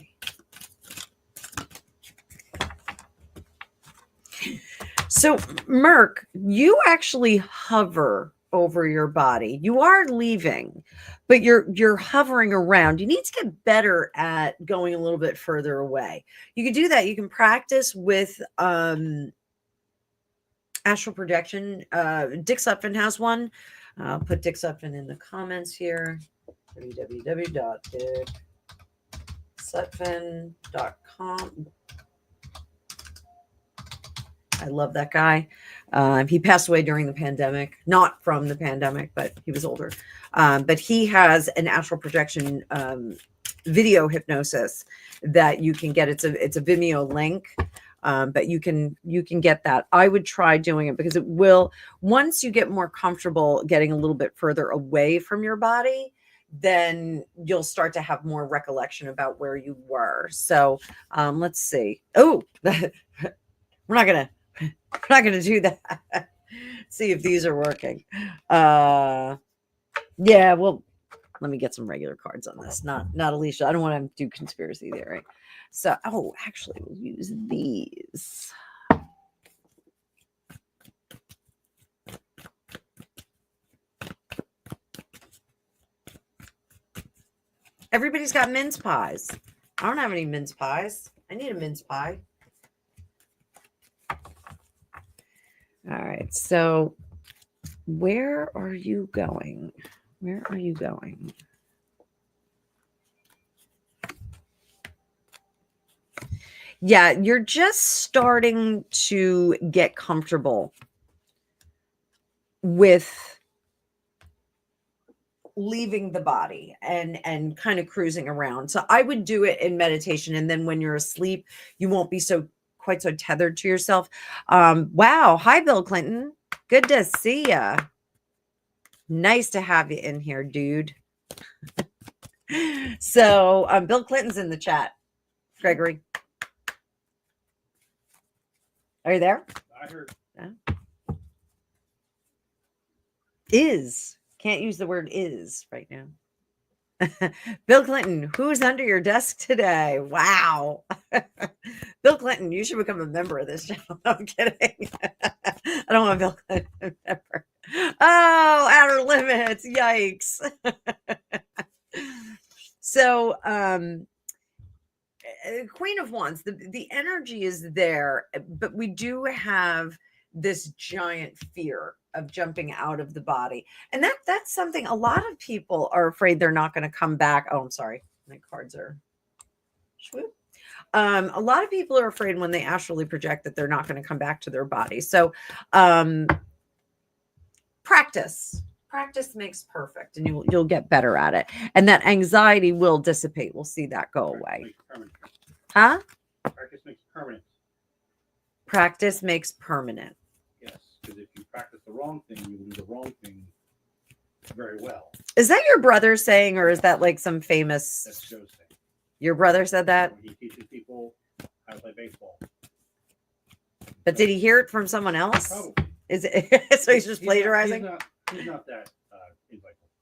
see. So, Merc, you actually hover over your body. You are leaving, but you're hovering around. You need to get better at going a little bit further away. You can do that. You can practice with astral projection. Dick Sutphin has one. I'll put Dick Sutphin in the comments here. www.dicksutphin.com. I love that guy. He passed away during the pandemic, not from the pandemic, but he was older. But he has an astral projection video hypnosis that you can get. It's a Vimeo link. But you can get that. I would try doing it because it will, once you get more comfortable getting a little bit further away from your body, then you'll start to have more recollection about where you were. So let's see. Oh, we're not gonna do that. See if these are working. Yeah, well, let me get some regular cards on this. Not Alicia. I don't want to do conspiracy there, right? So, actually, we'll use these. Everybody's got mince pies. I don't have any mince pies. I need a mince pie. All right. So, where are you going? Where are you going? Yeah, you're just starting to get comfortable with leaving the body and kind of cruising around. So I would do it in meditation, and then when you're asleep, you won't be quite so tethered to yourself. Wow. Hi, Bill Clinton. Good to see ya. Nice to have you in here, dude. So Bill Clinton's in the chat. Gregory. Are you there? I heard. Yeah. Is. Can't use the word is right now. Bill Clinton, who's under your desk today? Wow. Bill Clinton, you should become a member of this channel. No, I'm kidding. I don't want Bill Clinton member. Oh, outer limits. Yikes. So, Queen of Wands, the energy is there, but we do have this giant fear of jumping out of the body. And that's something a lot of people are afraid they're not going to come back. Oh, I'm sorry. My cards are swoop. A lot of people are afraid when they astrally project that they're not going to come back to their body. So practice makes perfect, and you'll get better at it, and that anxiety will dissipate. We'll see that go away. Huh? Practice makes permanent. Practice makes permanent. Yes, because if you practice the wrong thing, you do the wrong thing very well. Is that your brother saying, or is that like some famous? That's Joe's thing. Your brother said that? He teaches people how to play baseball. But did he hear it from someone else? Probably. Is it so he's just plagiarizing? He's not that insightful.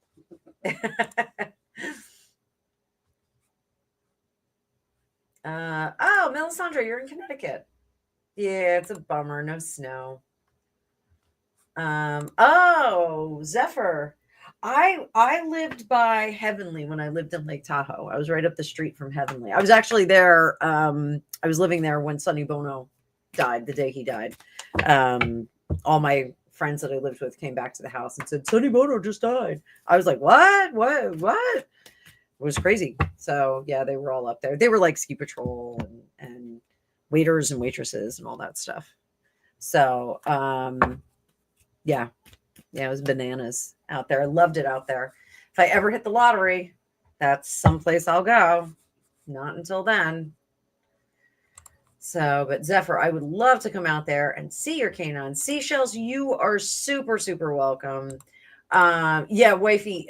Oh, Melisandre, you're in Connecticut. Yeah, it's a bummer. No snow. Oh, Zephyr. I lived by Heavenly when I lived in Lake Tahoe. I was right up the street from Heavenly. I was actually there. I was living there when Sonny Bono died, the day he died. All my friends that I lived with came back to the house and said, Sonny Bono just died. I was like, what? It was crazy. So yeah, they were all up there. They were like ski patrol and waiters and waitresses and all that stuff. So yeah, it was bananas out there. I loved it out there. If I ever hit the lottery, that's someplace I'll go. Not until then. So, but Zephyr, I would love to come out there and see your canine. Seashells, you are super, super welcome. Yeah, wifey,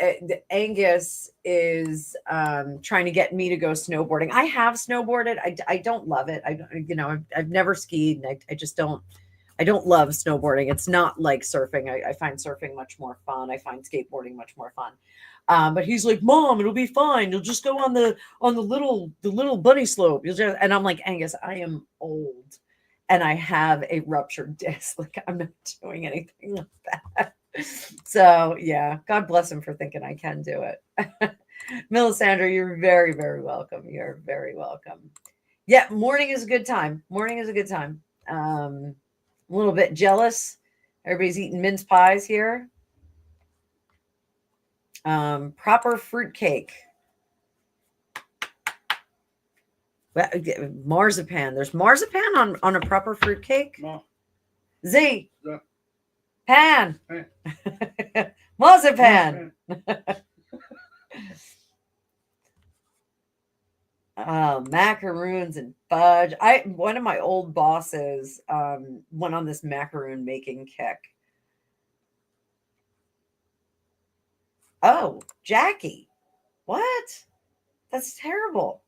Angus is trying to get me to go snowboarding. I have snowboarded. I don't love it. I've never skied, and I just don't. I don't love snowboarding. It's not like surfing. I find surfing much more fun. I find skateboarding much more fun. But he's like, Mom, it'll be fine. You'll just go on the little bunny slope. And I'm like, Angus, I am old and I have a ruptured disc. Like, I'm not doing anything like that. So yeah, God bless him for thinking I can do it. Melisandre, you're very, very welcome. You're very welcome. Yeah, morning is a good time. Morning is a good time. A little bit jealous. Everybody's eating mince pies here. Proper fruitcake. Marzipan. There's marzipan on a proper fruitcake. No. Z. No. Pan. Hey. Marzipan. Macaroons and fudge. One of my old bosses went on this macaroon making kick. Oh, Jackie. What? That's terrible.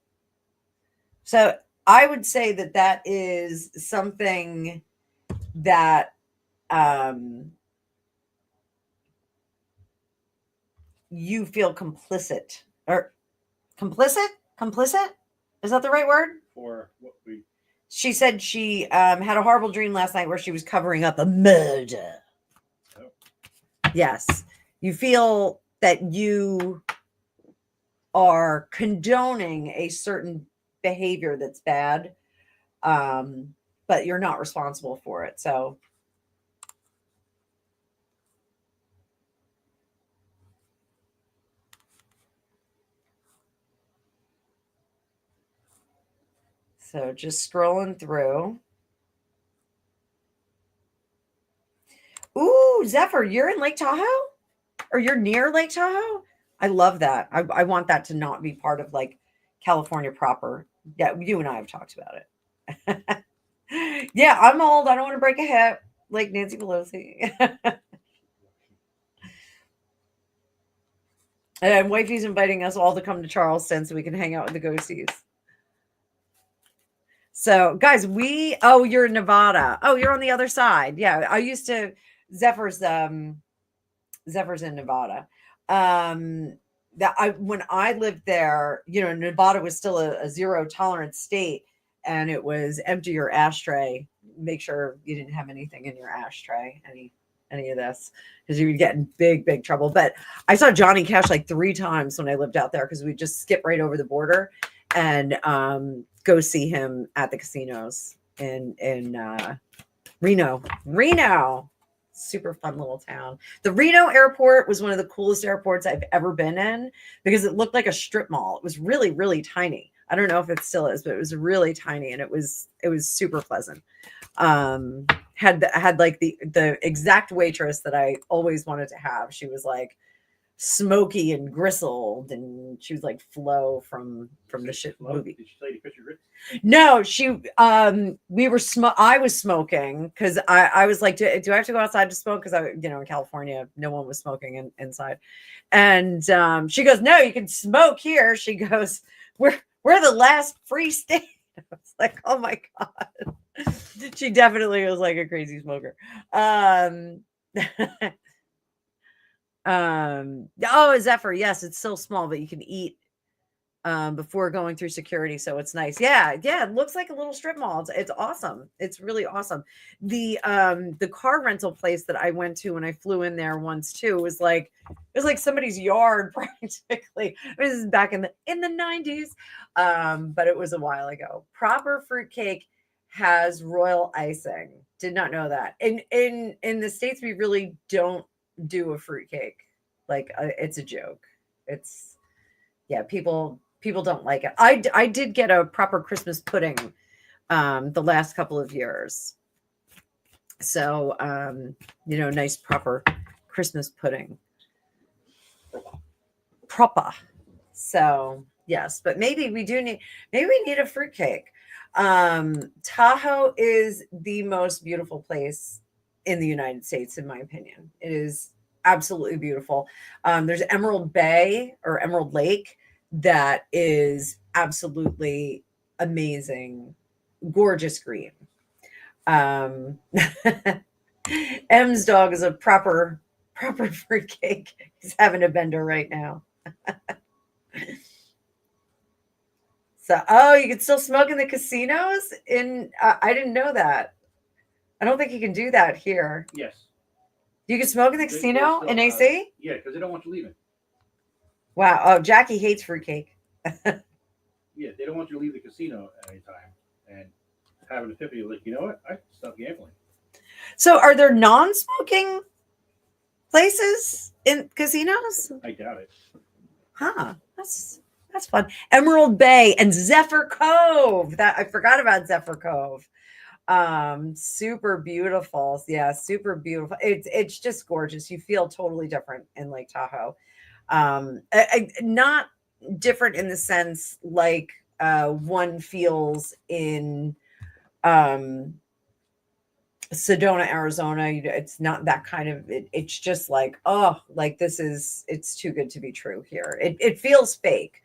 So I would say that is something that you feel complicit or complicit? Is that the right word? For what we... She said she had a horrible dream last night where she was covering up a murder. Oh. Yes. You feel that you are condoning a certain behavior that's bad, but you're not responsible for it. So just scrolling through. Ooh, Zephyr, you're in Lake Tahoe? Or you're near Lake Tahoe? I love that. I want that to not be part of like California proper. Yeah, you and I have talked about it. Yeah, I'm old. I don't want to break a hip like Nancy Pelosi. And wifey's inviting us all to come to Charleston so we can hang out with the ghosties. So, guys, you're in Nevada. Oh, you're on the other side. Yeah, I used to Zephyr's in Nevada. When I lived there, Nevada was still a zero tolerance state, and it was empty your ashtray. Make sure you didn't have anything in your ashtray, any of this, because you would get in big trouble. But I saw Johnny Cash like 3 times when I lived out there because we just skip right over the border. and go see him at the casinos in Reno. Super fun little town. The Reno airport was one of the coolest airports I've ever been in because it looked like a strip mall. It was really, really tiny. I don't know if it still is, but it was really tiny, and it was super pleasant. Had like the exact waitress that I always wanted to have. She was like smoky and gristled, and she was like Flo from the shit movie. Did she tell you to cut your grits? No, she I was smoking because I was like, do I have to go outside to smoke? Because I, in California, no one was smoking inside. And she goes, no, you can smoke here. She goes, we're the last free state. I was like, oh my God. She definitely was like a crazy smoker. Oh, Zephyr, yes, it's still small, but you can eat before going through security, so it's nice. Yeah, it looks like a little strip mall. It's awesome. It's really awesome. The car rental place that I went to when I flew in there once too was like, it was like somebody's yard practically. This is back in the 90s, but it was a while ago. Proper fruitcake has royal icing. Did not know that. In the States, we really don't do a fruitcake. Like it's a joke. It's, yeah, people don't like it. I did get a proper Christmas pudding the last couple of years. So nice proper Christmas pudding. Proper. So yes, but maybe we need a fruitcake. Tahoe is the most beautiful place in the United States, in my opinion. It is absolutely beautiful. There's Emerald Bay or Emerald Lake that is absolutely amazing, gorgeous green. M's dog is a proper fruitcake. He's having a bender right now. So, you can still smoke in the casinos? I didn't know that. I don't think you can do that here. Yes. You can smoke in the casino in AC? Yeah, because they don't want you leaving. Wow. Oh, Jackie hates fruitcake. Yeah, they don't want you to leave the casino at any time and have an epiphany like, you know what? I stop gambling. So are there non-smoking places in casinos? I doubt it. Huh. That's fun. Emerald Bay and Zephyr Cove. That I forgot about Zephyr Cove. Super beautiful. Yeah, super beautiful. It's just gorgeous. You feel totally different in Lake Tahoe. Not different in the sense like one feels in Sedona, Arizona. It's not that kind of it's just like, it's too good to be true here. It feels fake.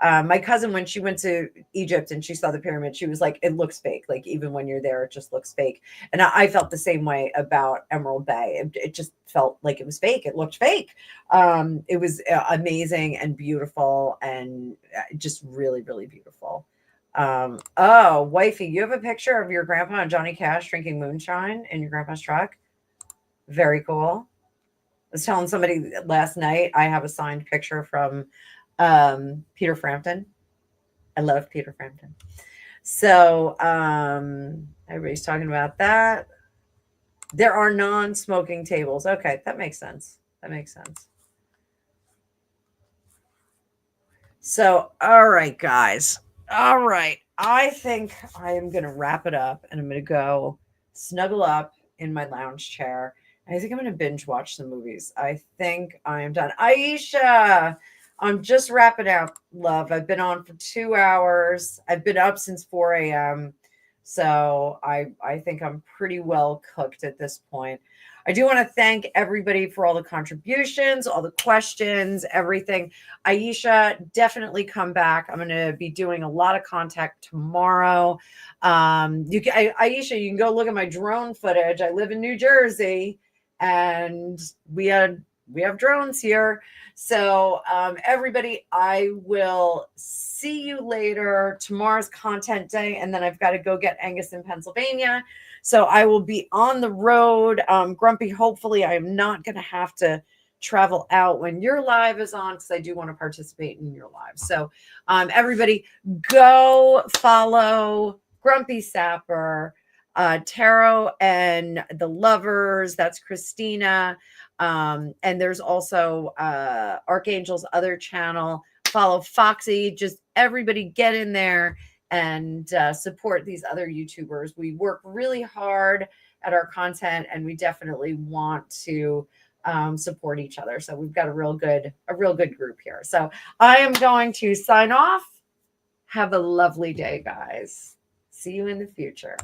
My cousin, when she went to Egypt and she saw the pyramid, she was like, it looks fake. Like even when you're there, it just looks fake. And I felt the same way about Emerald Bay. It just felt like it was fake. It looked fake. It was amazing and beautiful and just really, really beautiful. Oh, wifey, you have a picture of your grandpa and Johnny Cash drinking moonshine in your grandpa's truck. Very cool. I was telling somebody last night, I have a signed picture from Peter Frampton. I love Peter Frampton. So everybody's talking about that. There are non-smoking tables. Okay, that makes sense. So, all right, guys. All right. I think I am going to wrap it up and I'm going to go snuggle up in my lounge chair. I think I'm going to binge watch some movies. I think I am done. Aisha, I'm just wrapping up, love. I've been on for 2 hours. I've been up since 4 a.m. So I think I'm pretty well cooked at this point. I do want to thank everybody for all the contributions, all the questions, everything. Aisha, definitely come back. I'm going to be doing a lot of contact tomorrow. Aisha, you can go look at my drone footage. I live in New Jersey, and we have drones here. So everybody, I will see you later. Tomorrow's content day, and then I've got to go get Angus in Pennsylvania. So I will be on the road. Grumpy, hopefully I am not going to have to travel out when your live is on, because I do want to participate in your live. So everybody go follow Grumpy Sapper, Tarot and the Lovers. That's Christina. And there's also Archangel's other channel. Follow Foxy. Just everybody get in there and support these other YouTubers. We work really hard at our content, and we definitely want to support each other. So we've got a real good group here. So I am going to sign off. Have a lovely day, guys. See you in the future.